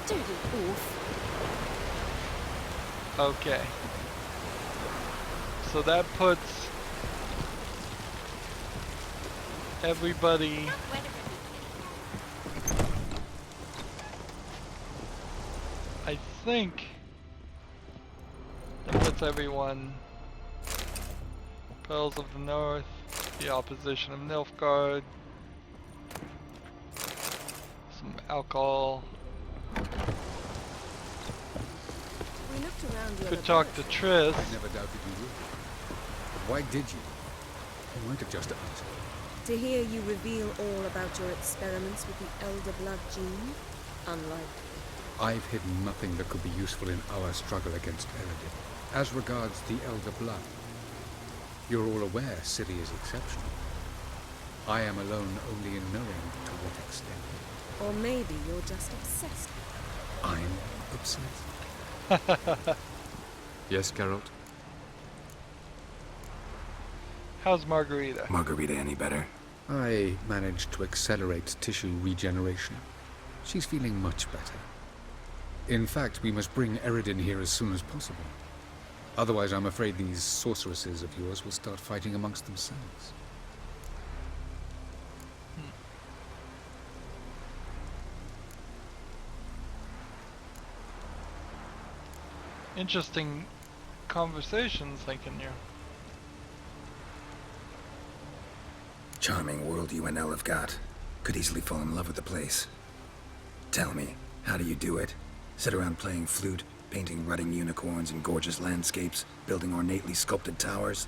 Dirty oaf. Okay. So that puts everybody I think that puts everyone Pearls of the North, the opposition of Nilfgaard, some alcohol. We looked around the Could other talk boat. to Triss. I never doubted you would. But why did you? You might have just asked. To hear you reveal all about your experiments with the Elder Blood gene, unlikely. I've hidden nothing that could be useful in our struggle against Eredin. As regards the Elder Blood, you're all aware Ciri is exceptional. I am alone only in knowing to what extent. Or maybe you're just obsessed. I'm obsessed. Yes, Geralt? How's Margarita? Margarita any better? I managed to accelerate tissue regeneration. She's feeling much better. In fact, we must bring Eredin here as soon as possible. Otherwise, I'm afraid these sorceresses of yours will start fighting amongst themselves. Interesting conversations, thinking you. Charming world you and Elle have got. Could easily fall in love with the place. Tell me, how do you do it? Sit around playing flute, painting rutting unicorns and gorgeous landscapes, building ornately sculpted towers?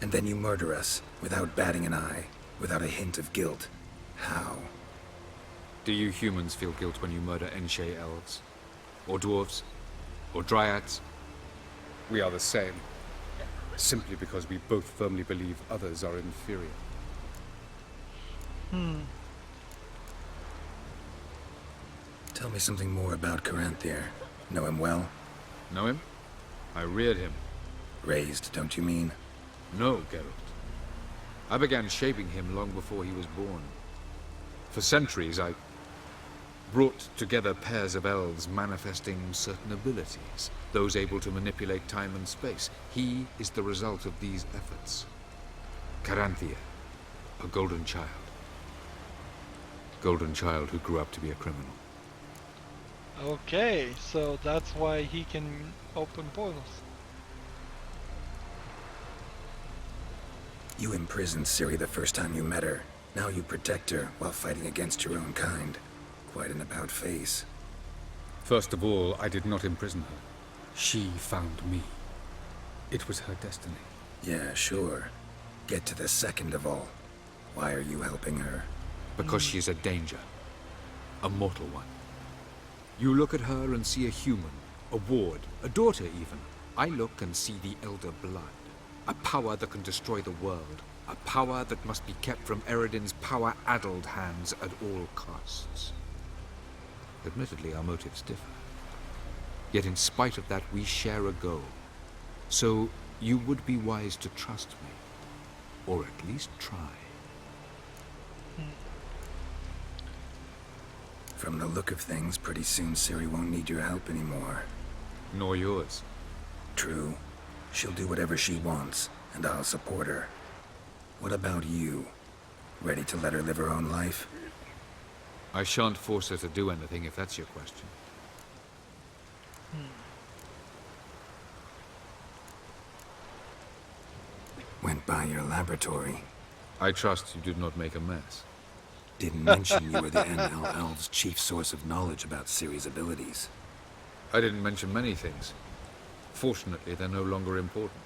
And then you murder us, without batting an eye, without a hint of guilt. How? Do you humans feel guilt when you murder Enshe elves? Or dwarves? Or dryads? We are the same. Simply because we both firmly believe others are inferior. Tell me something more about Caranthir. Know him well? Know him? I reared him. Raised, don't you mean? No, Geralt. I began shaping him long before he was born. For centuries, I brought together pairs of elves manifesting certain abilities, those able to manipulate time and space. He is the result of these efforts. Caranthir, a golden child. Golden child who grew up to be a criminal. Okay, so that's why he can open portals. You imprisoned Ciri the first time you met her. Now you protect her while fighting against your own kind. Quite an about-face. First of all, I did not imprison her. She found me. It was her destiny. Yeah, sure. Get to the second of all. Why are you helping her? Because she's a danger. A mortal one. You look at her and see a human, a ward, a daughter even. I look and see the Elder Blood. A power that can destroy the world. A power that must be kept from Eredin's power-addled hands at all costs. Admittedly, our motives differ. Yet in spite of that, we share a goal. So, you would be wise to trust me. Or at least try. From the look of things, pretty soon Ciri won't need your help anymore. Nor yours. True. She'll do whatever she wants, and I'll support her. What about you? Ready to let her live her own life? I shan't force her to do anything if that's your question. Went by your laboratory. I trust you did not make a mess. Didn't mention you were the NL Elves' chief source of knowledge about Ciri's abilities. I didn't mention many things. Fortunately, they're no longer important.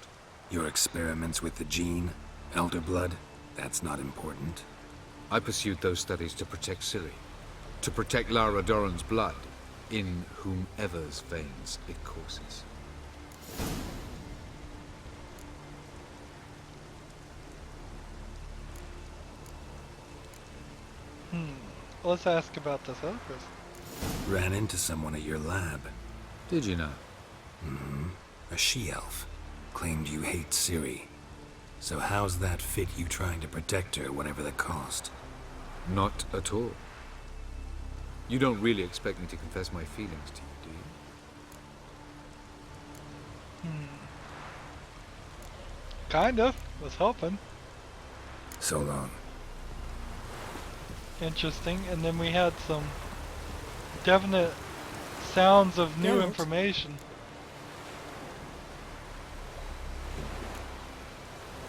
Your experiments with the gene, Elder Blood, that's not important. I pursued those studies to protect Ciri. To protect Lara Doran's blood, in whomever's veins it courses. Let's ask about this other person. Ran into someone at your lab. Did you know? Mm-hmm. A she-elf. Claimed you hate Ciri. So how's that fit you trying to protect her, whatever the cost? Not at all. You don't really expect me to confess my feelings to you, do you? Kind of. Was hoping. So long. Interesting. And then we had some definite sounds of new Good. information.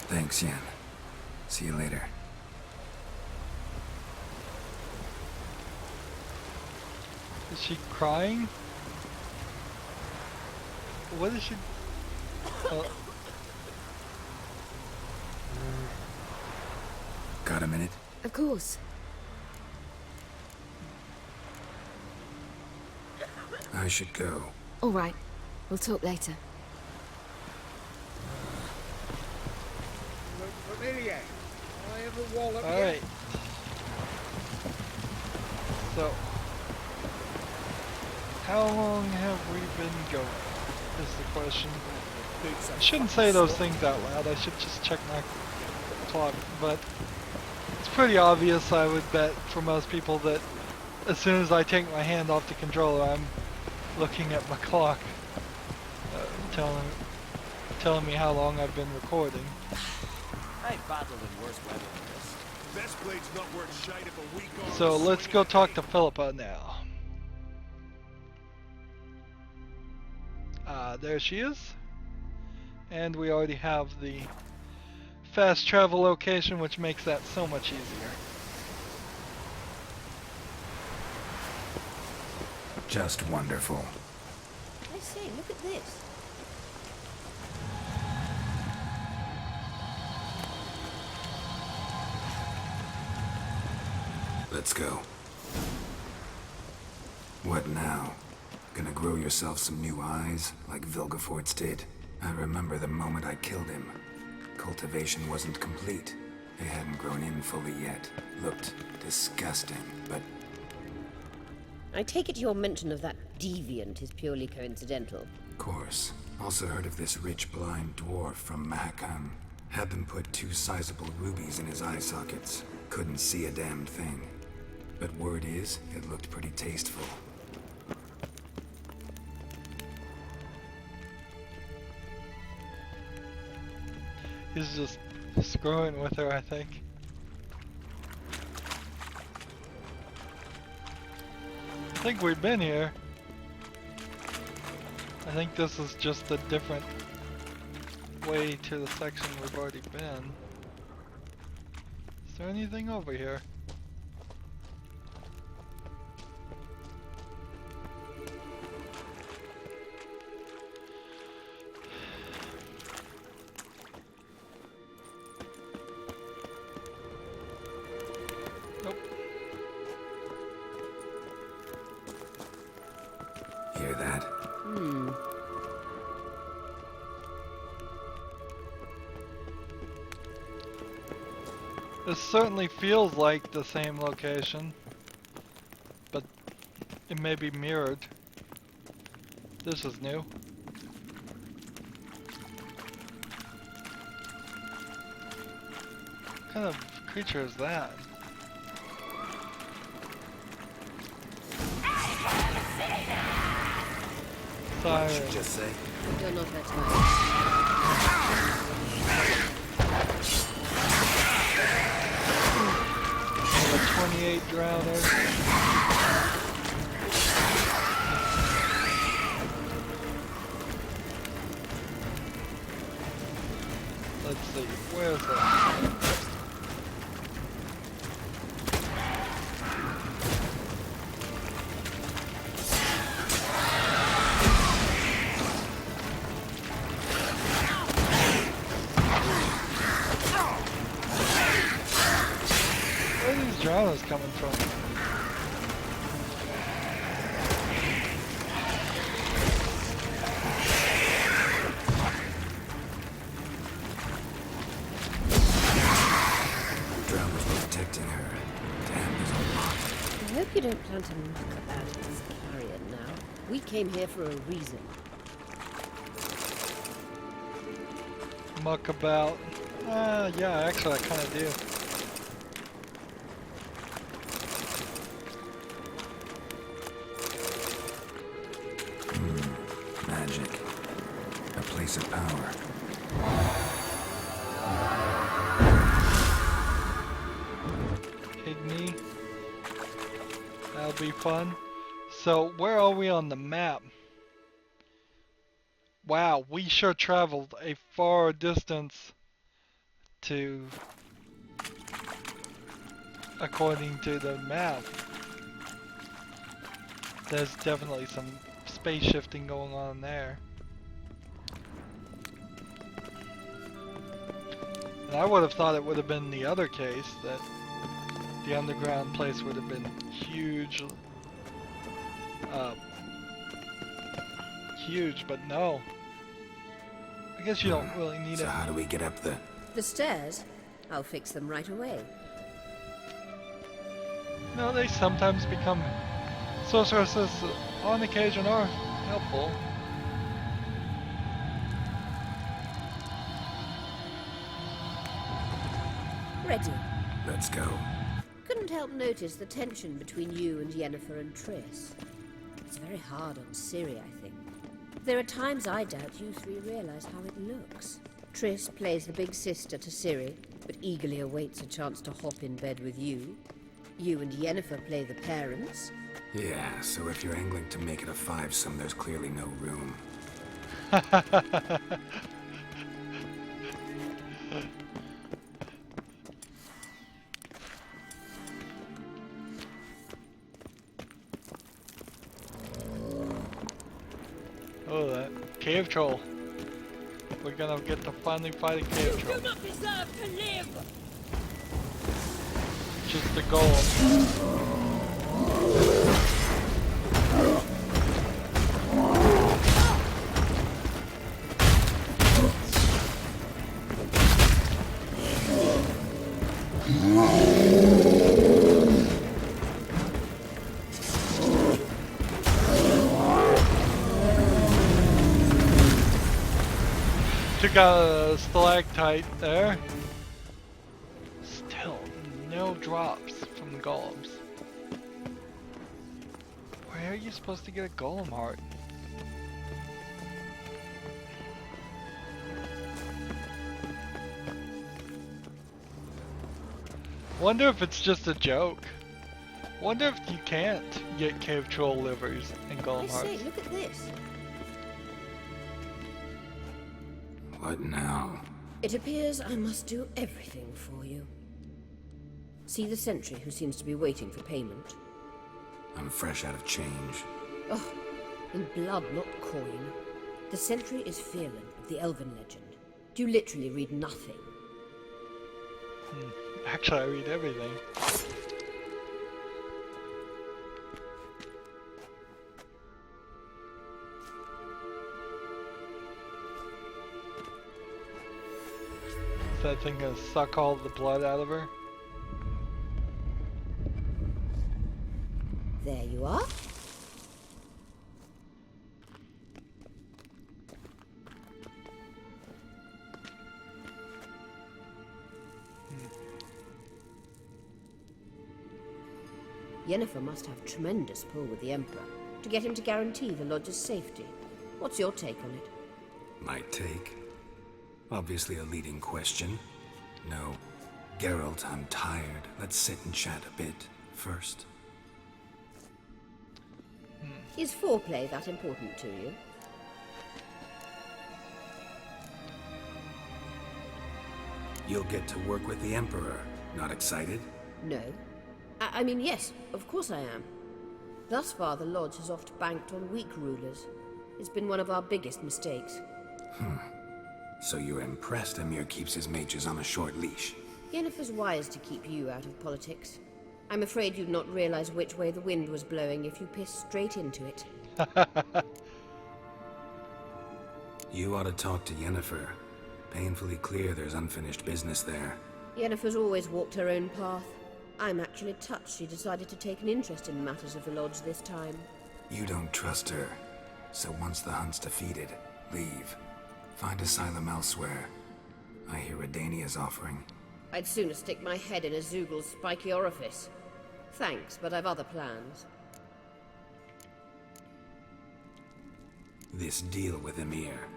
Thanks, Yen. See you later. Is she crying? What is she? Got a minute? Of course. I should go. All right. We'll talk later. Look familiar. I have a wallop here. Alright. So, how long have we been going? Is the question. I shouldn't say those things out loud. I should just check my clock. But it's pretty obvious, I would bet, for most people that as soon as I take my hand off the controller, I'm looking at my clock, telling me how long I've been recording. I battled in worse weather than this. Best blade's not worth shite if a week on. So let's go talk to Philippa now. There she is. And we already have the fast travel location, which makes that so much easier. Just wonderful. I say, look at this. Let's go. What now? Gonna grow yourself some new eyes, like Vilgefortz did? I remember the moment I killed him. Cultivation wasn't complete. They hadn't grown in fully yet. Looked disgusting, but... I take it your mention of that deviant is purely coincidental. Course. Also heard of this rich blind dwarf from Mahakam. Had them put 2 sizable rubies in his eye sockets. Couldn't see a damn thing. But word is, it looked pretty tasteful. He's just screwing with her, I think. I think we've been here. I think this is just a different way to the section we've already been. Is there anything over here? Hear that? This certainly feels like the same location, but it may be mirrored. This is new. What kind of creature is that? What Sorry. did you just say? You're not her type. 28 drowners. Let's see, where's that? Where are these drowners coming from? Drowners were protecting her. Damn, there's a lot. I hope you don't plan to muck about in this carrion now. We came here for a reason. Muck about. Yeah, actually I kinda do. Magic. A place of power. Pygmy. That'll be fun. So, where are we on the map? Wow, we sure traveled a far distance to... according to the map. There's definitely some space shifting going on there. And I would have thought it would have been the other case, that the underground place would have been huge. Huge, but no. I guess you don't really need So it. how do we get up the... The stairs? I'll fix them right away. No, they sometimes become... Sorceresses on occasion are helpful. Ready. Let's go. Couldn't help notice the tension between you and Yennefer and Triss. It's very hard on Ciri, I think. There are times I doubt you three realize how it looks. Triss plays the big sister to Ciri, but eagerly awaits a chance to hop in bed with you. You and Yennefer play the parents. Yeah, so if you're angling to make it a fivesome, there's clearly no room. Oh, that cave troll. We're gonna get to finally fight a cave troll. You do not deserve to live! Just the goal. Took out a stalactite there. Still no drops from the golems. Where are you supposed to get a golem heart? Wonder if it's just a joke. Wonder if you can't get cave troll livers and golem I say, hearts. look at this. What now? It appears I must do everything for you. See the sentry who seems to be waiting for payment? I'm fresh out of change. Oh, in blood, not coin. The sentry is Phelan of the Elven legend. You literally read nothing. Actually, I read everything. Is that thing gonna suck all the blood out of her? There you are. Yennefer must have tremendous pull with the Emperor to get him to guarantee the Lodge's safety. What's your take on it? My take? Obviously a leading question. No. Geralt, I'm tired. Let's sit and chat a bit first. Is foreplay that important to you? You'll get to work with the Emperor. Not excited? No. I mean, yes, of course I am. Thus far, the Lodge has oft banked on weak rulers. It's been one of our biggest mistakes. So you're impressed Emir keeps his mages on a short leash? Yennefer's wise to keep you out of politics. I'm afraid you'd not realize which way the wind was blowing if you pissed straight into it. You ought to talk to Yennefer. Painfully clear there's unfinished business there. Yennefer's always walked her own path. I'm actually touched she decided to take an interest in matters of the Lodge this time. You don't trust her. So once the hunt's defeated, leave. Find asylum elsewhere. I hear Redania's offering. I'd sooner stick my head in a Zoogl's spiky orifice. Thanks, but I've other plans. This deal with Emir.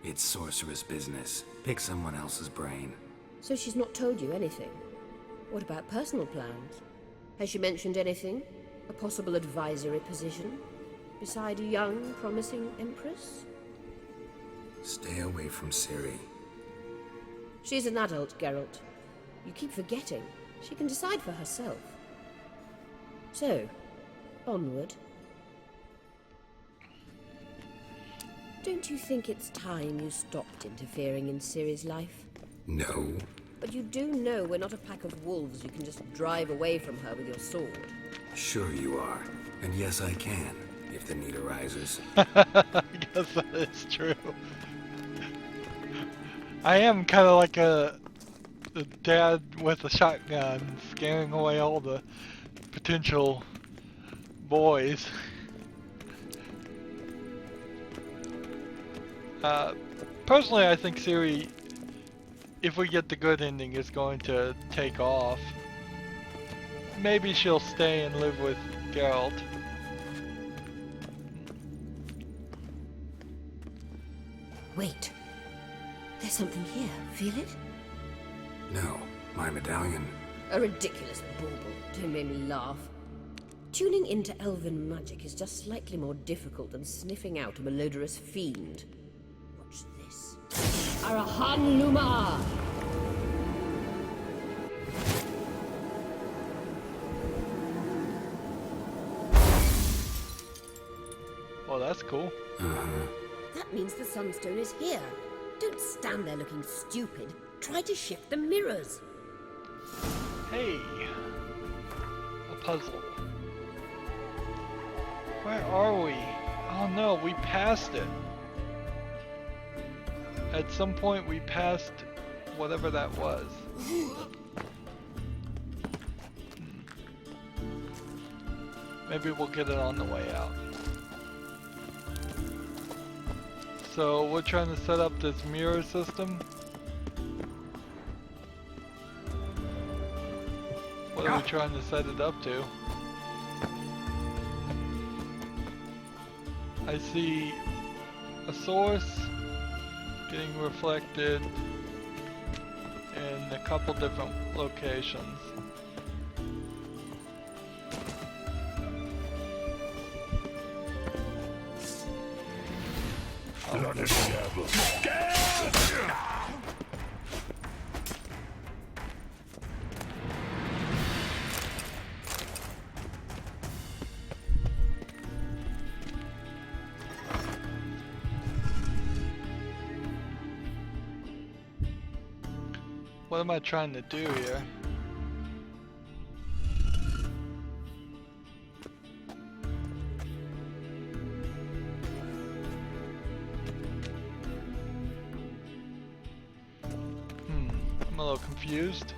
It's sorceress business. Pick someone else's brain. So she's not told you anything? What about personal plans? Has she mentioned anything? A possible advisory position? Beside a young, promising Empress? Stay away from Ciri. She's an adult, Geralt. You keep forgetting. She can decide for herself. So, onward. Don't you think it's time you stopped interfering in Ciri's life? No. But you do know we're not a pack of wolves you can just drive away from her with your sword. Sure you are. And yes, I can, if the need arises. I guess that is true. I am kind of like a dad with a shotgun, scaring away all the potential boys. Personally, I think Ciri, if we get the good ending, is going to take off. Maybe she'll stay and live with Geralt. Wait. There's something here. Feel it? No, my medallion. A ridiculous bauble. Don't make me laugh. Tuning into elven magic is just slightly more difficult than sniffing out a malodorous fiend. Watch this. Arahan Luma! Well, that's cool. That means the Sunstone is here. Don't stand there looking stupid. Try to shift the mirrors. Hey, a puzzle. Where are we? Oh no, we passed it. At some point we passed whatever that was. Maybe we'll get it on the way out. So we're trying to set up this mirror system. What are we trying to set it up to? I see a source getting reflected in a couple different locations. What am I trying to do here? I'm a little confused.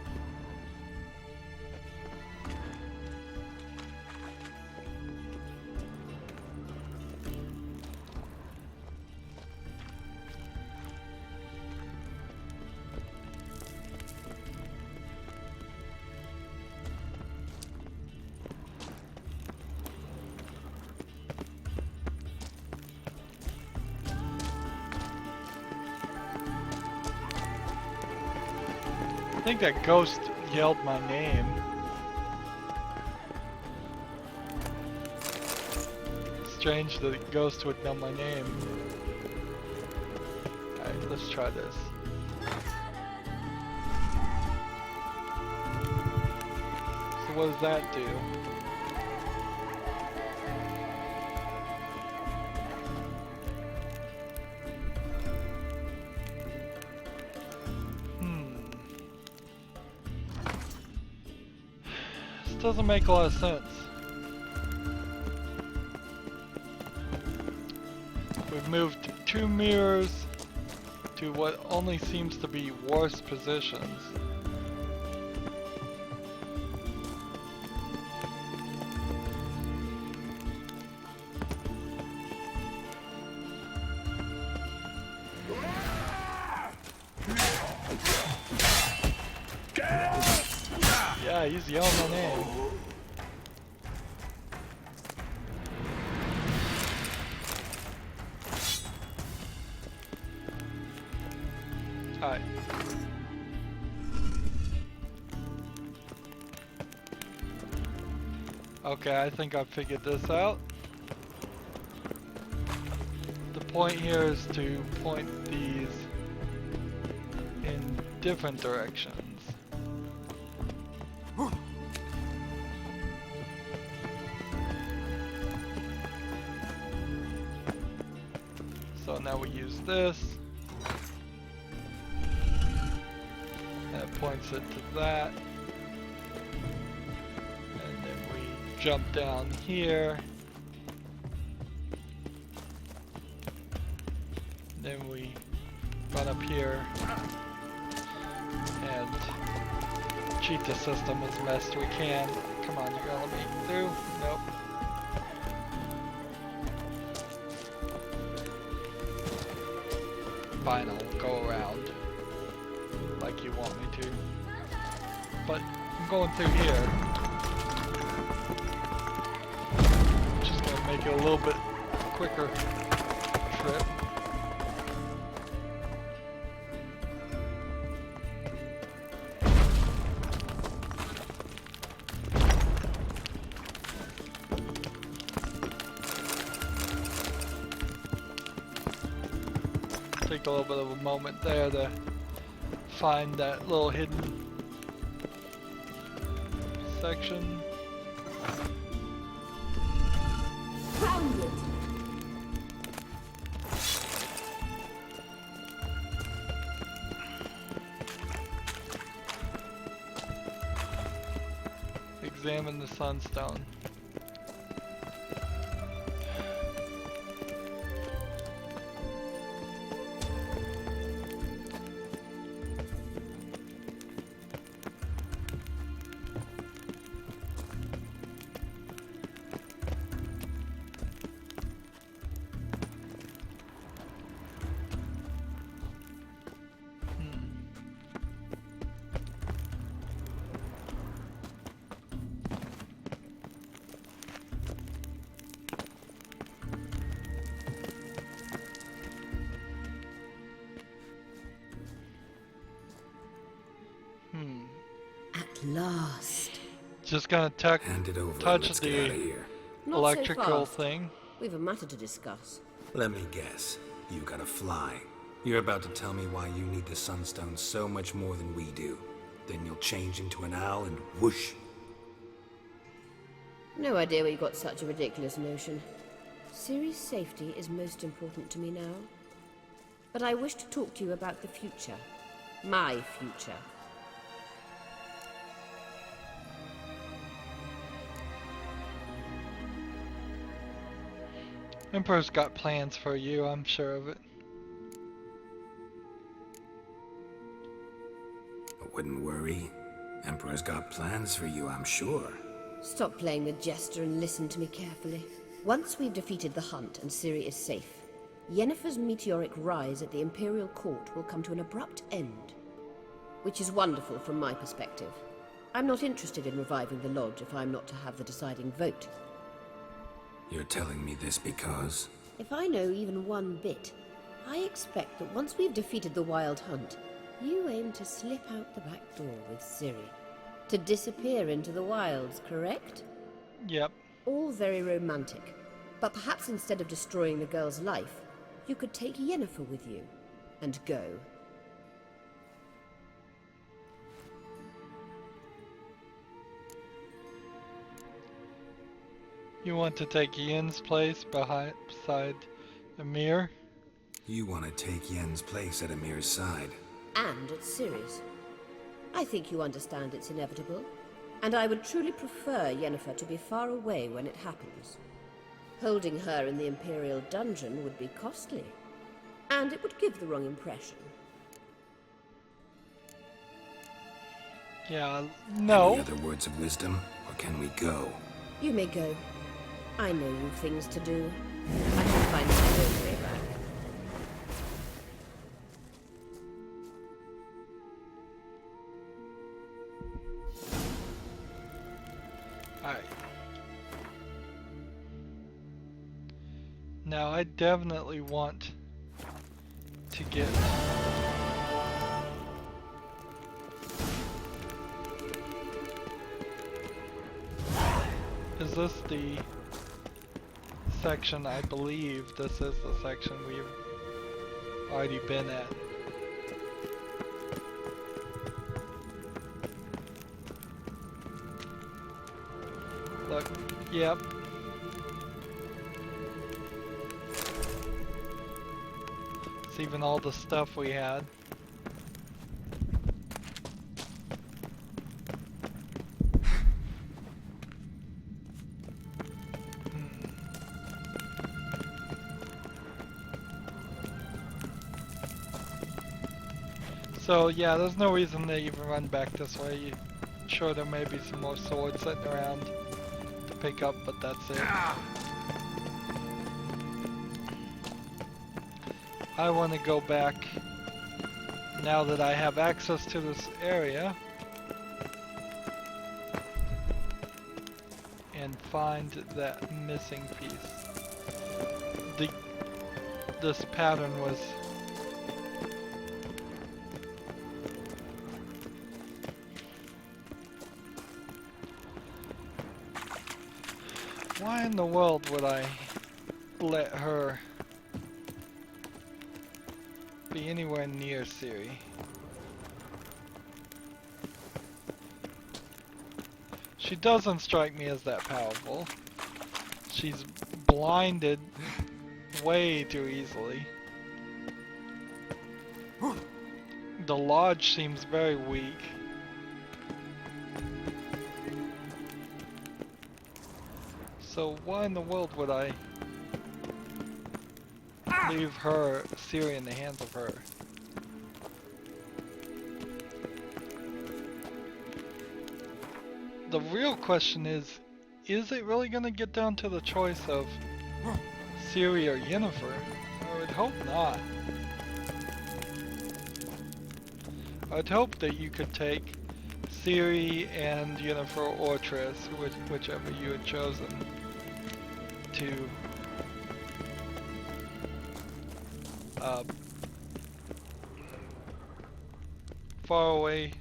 I think that ghost yelled my name. Strange that a ghost would know my name. Alright, let's try this. So what does that do? This doesn't make a lot of sense. We've moved 2 mirrors to what only seems to be worse positions. Yeah, he's yelling my name. Alright. Okay, I think I figured this out. The point here is to point these in different directions. So now we use this. That points it to that. And then we jump down here. Then we run up here and cheat the system as best we can. Come on, you're gonna let me through? Nope. Fine, I'll go around like you want me to. But I'm going through here. Just gonna make it a little bit quicker trip. Take a little bit of a moment there to find that little hidden section. Found it. Examine the sunstone. At last. Just gonna touch the electrical thing. We've a matter to discuss. Let me guess. You gotta fly. You're about to tell me why you need the Sunstone so much more than we do. Then you'll change into an owl and whoosh. No idea where you got such a ridiculous notion. Ciri's safety is most important to me now. But I wish to talk to you about the future. My future. Emperor's got plans for you, I'm sure of it. I wouldn't worry. Emperor's got plans for you, I'm sure. Stop playing the jester and listen to me carefully. Once we've defeated the hunt and Ciri is safe, Yennefer's meteoric rise at the Imperial Court will come to an abrupt end. Which is wonderful from my perspective. I'm not interested in reviving the Lodge if I'm not to have the deciding vote. You're telling me this because... If I know even one bit, I expect that once we've defeated the Wild Hunt, You aim to slip out the back door with Ciri. To disappear into the wilds, correct? Yep. All very romantic. But perhaps instead of destroying the girl's life, you could take Yennefer with you and go. You want to take Ian's place beside Emir? You want to take Yen's place at Emir's side. And at Ciri's. I think you understand it's inevitable, and I would truly prefer Yennefer to be far away when it happens. Holding her in the Imperial dungeon would be costly, and it would give the wrong impression. Yeah, no. Any other words of wisdom, or can we go? You may go. I know you've things to do. I can find my own way back. Alright. Now I definitely want to get... Is this the section? I believe this is the section we've already been at. Look, yep. It's even all the stuff we had. So yeah, there's no reason to even run back this way. Sure, there may be some more swords sitting around to pick up, but that's it. I want to go back now that I have access to this area and find that missing piece. This pattern was why in the world would I let her be anywhere near Ciri? She doesn't strike me as that powerful. She's blinded way too easily. The lodge seems very weak. So why in the world would I leave her, Ciri, in the hands of her? The real question is it really going to get down to the choice of Ciri or Yennefer? I would hope not. I would hope that you could take Ciri and Yennefer or Triss, whichever you had chosen, to far away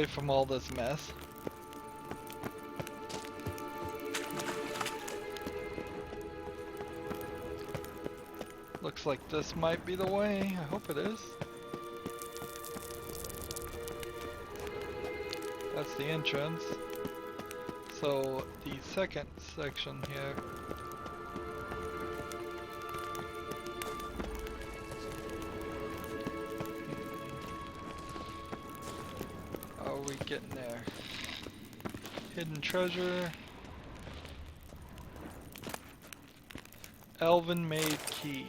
from all this mess. Looks like this might be the way. I hope it is. That's the entrance. So the second section here. How are we getting there? Hidden treasure. Elven made key.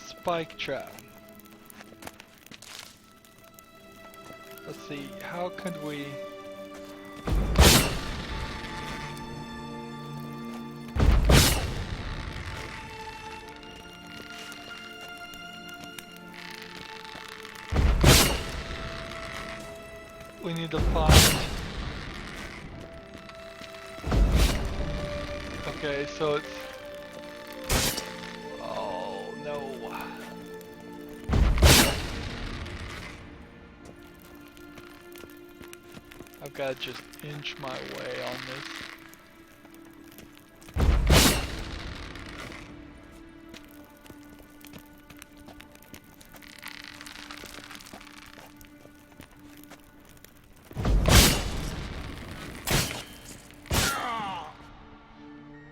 Spike trap. Let's see, how could we... We need to find... Okay, so it's no. I've got to just inch my way on this.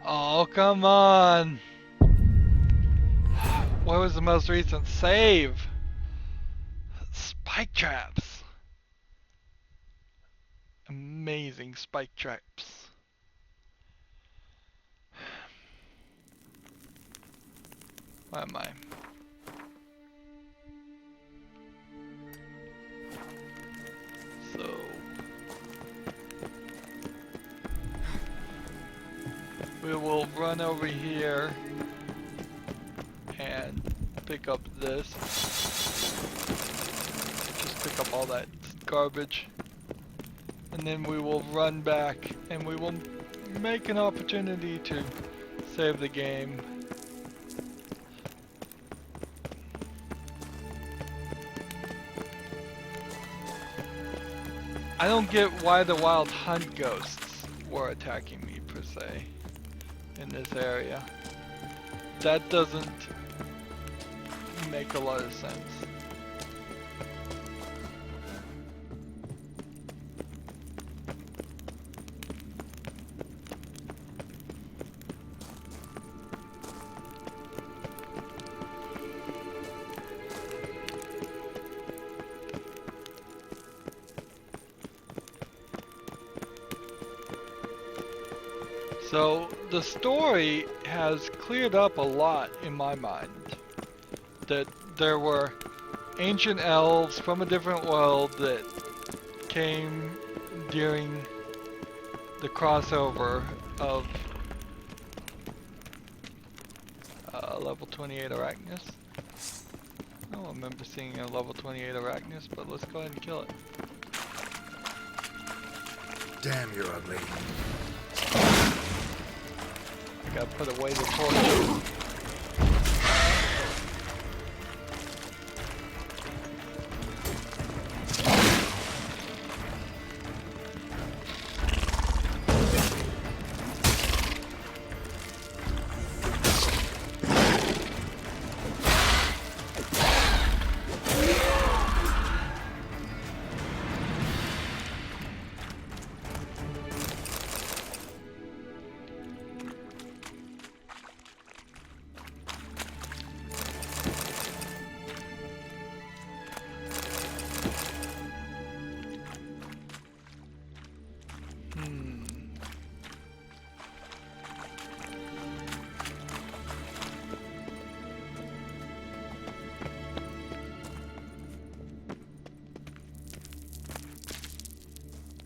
Oh, come on! What was the most recent save? Spike traps! Amazing spike traps. Where am I? So... we will run over here and pick up this. Just pick up all that garbage. And then we will run back and we will make an opportunity to save the game. I don't get why the wild hunt ghosts were attacking me per se in this area. That doesn't make a lot of sense. So the story has cleared up a lot in my mind. That there were ancient elves from a different world that came during the crossover of level 28 Arachnus. I don't remember seeing a level 28 Arachnus, but let's go ahead and kill it. Damn, you're ugly. I gotta put away the torch.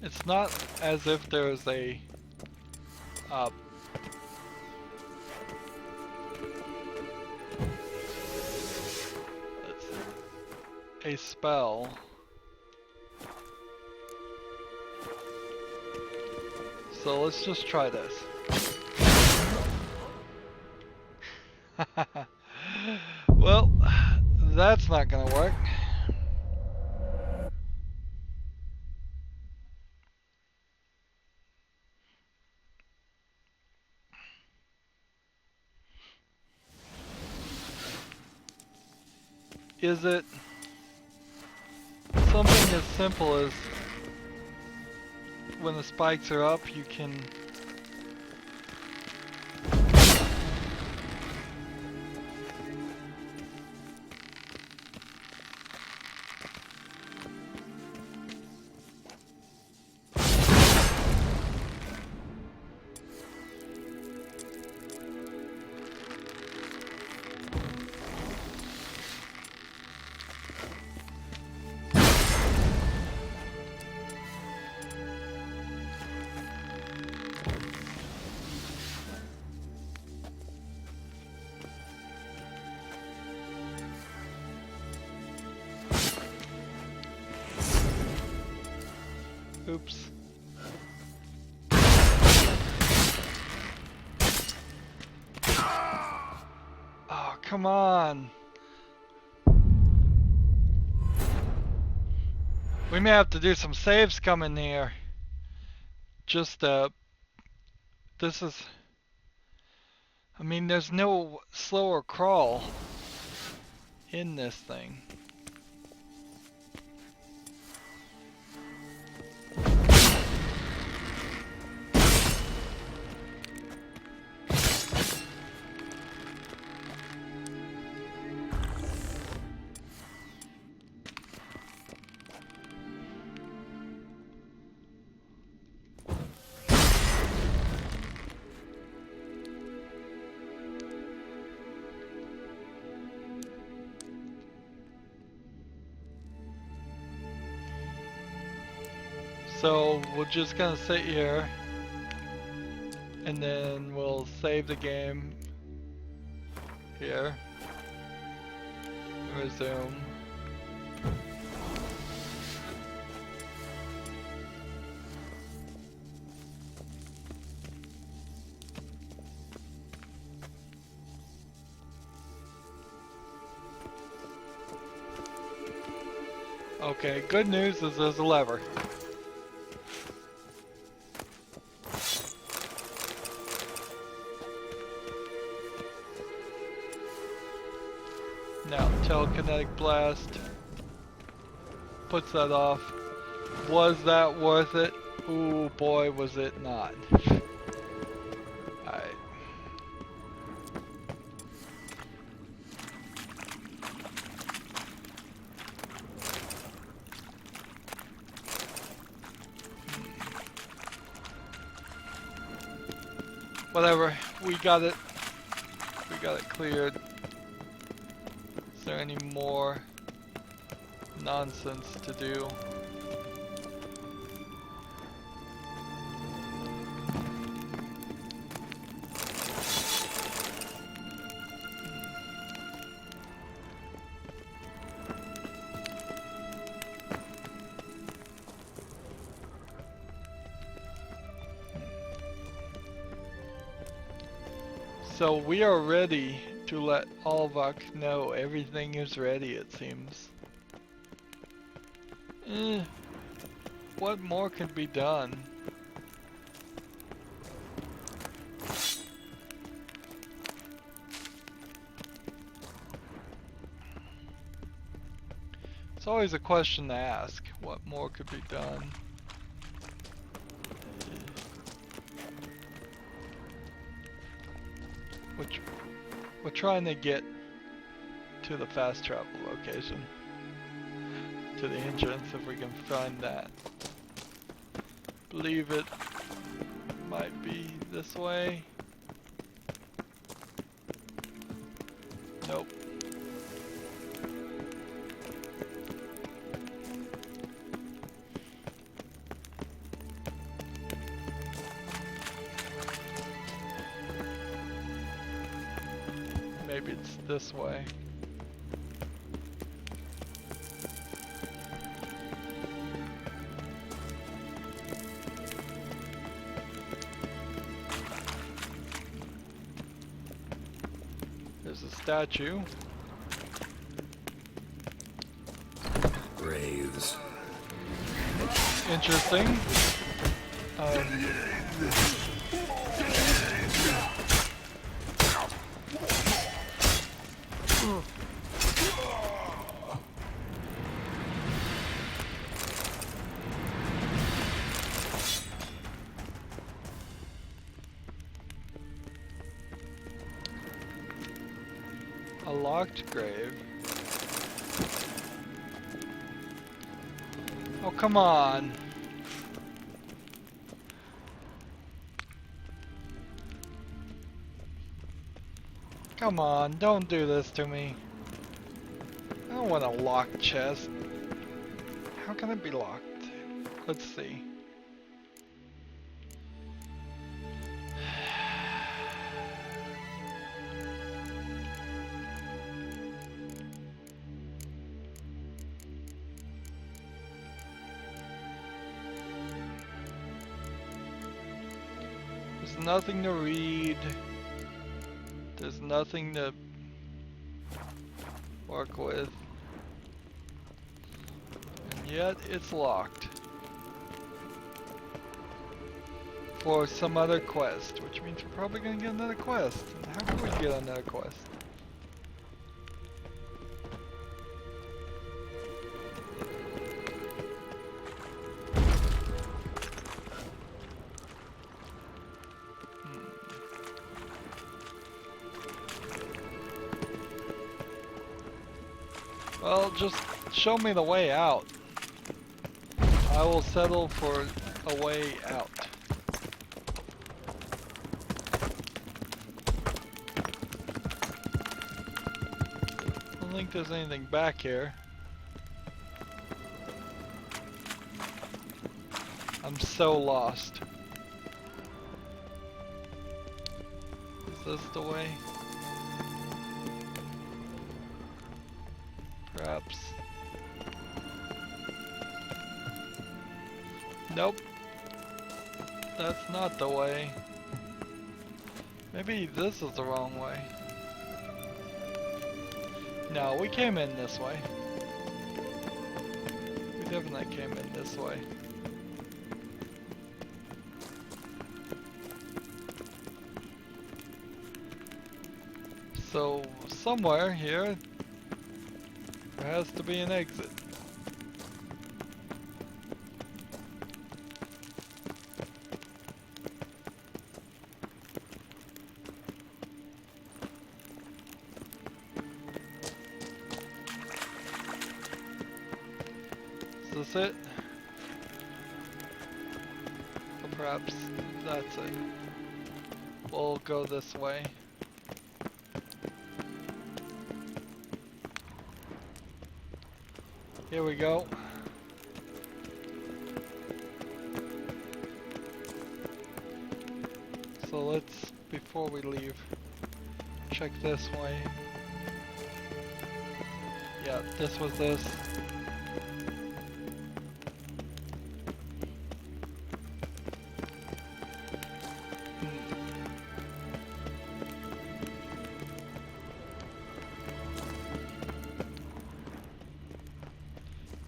It's not as if there's a spell. So let's just try this. Well, that's not gonna work. Is it something as simple as when the spikes are up, you can oops. Oh, come on. We may have to do some saves coming here. Just, this is... I mean, there's no slower crawl in this thing. So we're just gonna sit here and then we'll save the game here. Resume. Okay, good news is there's a lever. Now, telekinetic blast puts that off. Was that worth it? Ooh, boy, was it not. Alright. Whatever, we got it. We got it cleared. Is there any more nonsense to do? So we are ready to let Alvak know everything is ready, it seems. What more can be done? It's always a question to ask, what more could be done? We're trying to get to the fast travel location. To the entrance, if we can find that. Believe it might be this way. Nope. Maybe it's this way. There's a statue. Graves. Interesting. A locked grave. Oh, come on. Come on, don't do this to me. I don't want a locked chest. How can it be locked? Let's see. There's nothing to read. There's nothing to work with. And yet it's locked. For some other quest, which means we're probably gonna get another quest. And how can we get another quest? Well, just show me the way out. I will settle for a way out. I don't think there's anything back here. I'm so lost. Is this the way? Perhaps. Nope. That's not the way. Maybe this is the wrong way. No, we came in this way. We definitely came in this way. So, somewhere here, there has to be an exit. Is this it? Or perhaps that's it. We'll go this way. Here we go. So let's, before we leave, check this way. Yeah, this was this.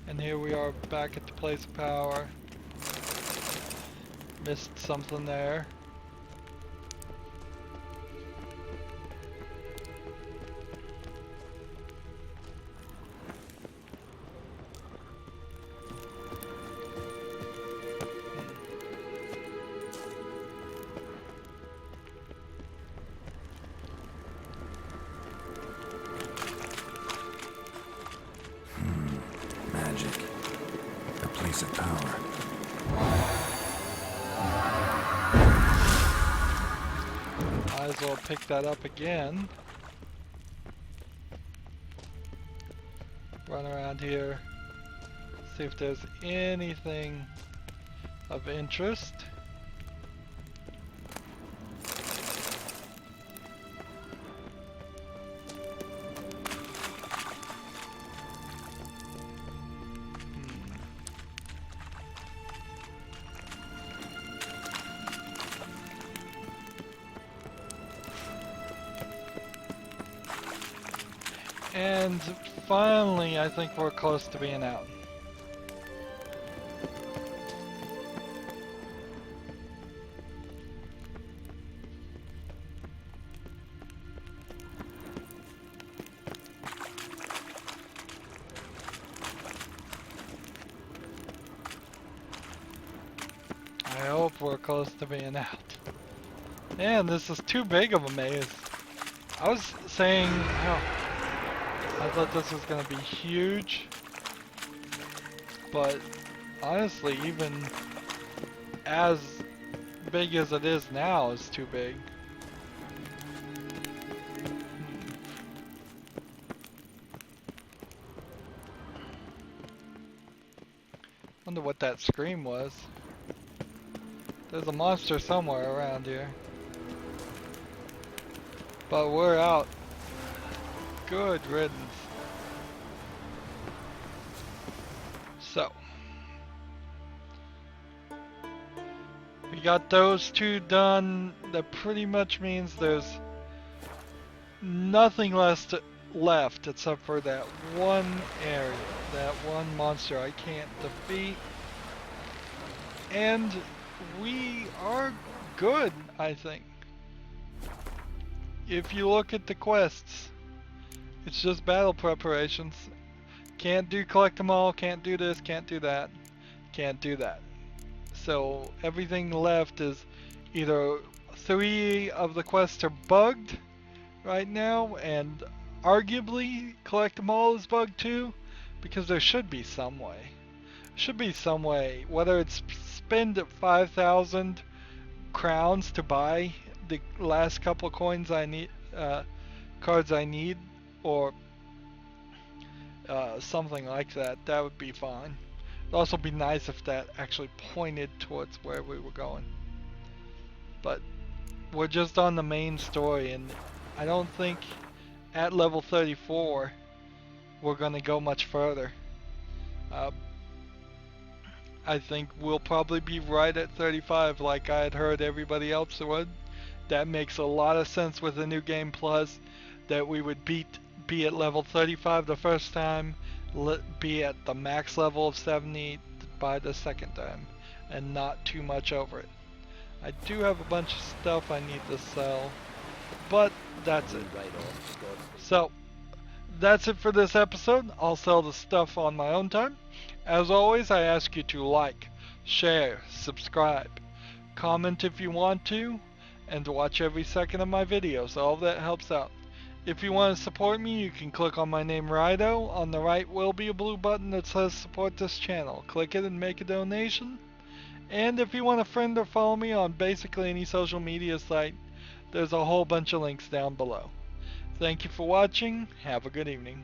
And here we are back at the place of power. Missed something there. Magic. A place of power. Might as well pick that up again. Run around here. See if there's anything of interest. And finally, I think we're close to being out. I hope we're close to being out. Man, this is too big of a maze. I was saying, I thought this was gonna be huge, but honestly, even as big as it is now is too big. Wonder what that scream was. There's a monster somewhere around here. But we're out. Good riddance. So. We got those two done. That pretty much means there's nothing left left except for that one area, that one monster I can't defeat. And we are good, I think. If you look at the quests, it's just battle preparations. Can't collect them all, can't do this, can't do that, can't do that. So everything left is either 3 of the quests are bugged right now, and arguably collect them all is bugged too, because there should be some way. Should be some way, whether it's spend 5,000 crowns to buy the last couple coins I need, cards I need, or something like that. That would be fine. It'd also be nice if that actually pointed towards where we were going. But we're just on the main story, and I don't think at level 34 we're gonna go much further. I think we'll probably be right at 35 like I had heard everybody else would. That makes a lot of sense with the new game plus, that we would be at level 35 the first time, be at the max level of 70 by the second time, and not too much over it. I do have a bunch of stuff I need to sell, but that's it. So, that's it for this episode. I'll sell the stuff on my own time. As always, I ask you to like, share, subscribe, comment if you want to, and watch every second of my videos. All of that helps out. If you want to support me, you can click on my name, Rydo. On the right will be a blue button that says support this channel. Click it and make a donation. And if you want to friend or follow me on basically any social media site, there's a whole bunch of links down below. Thank you for watching. Have a good evening.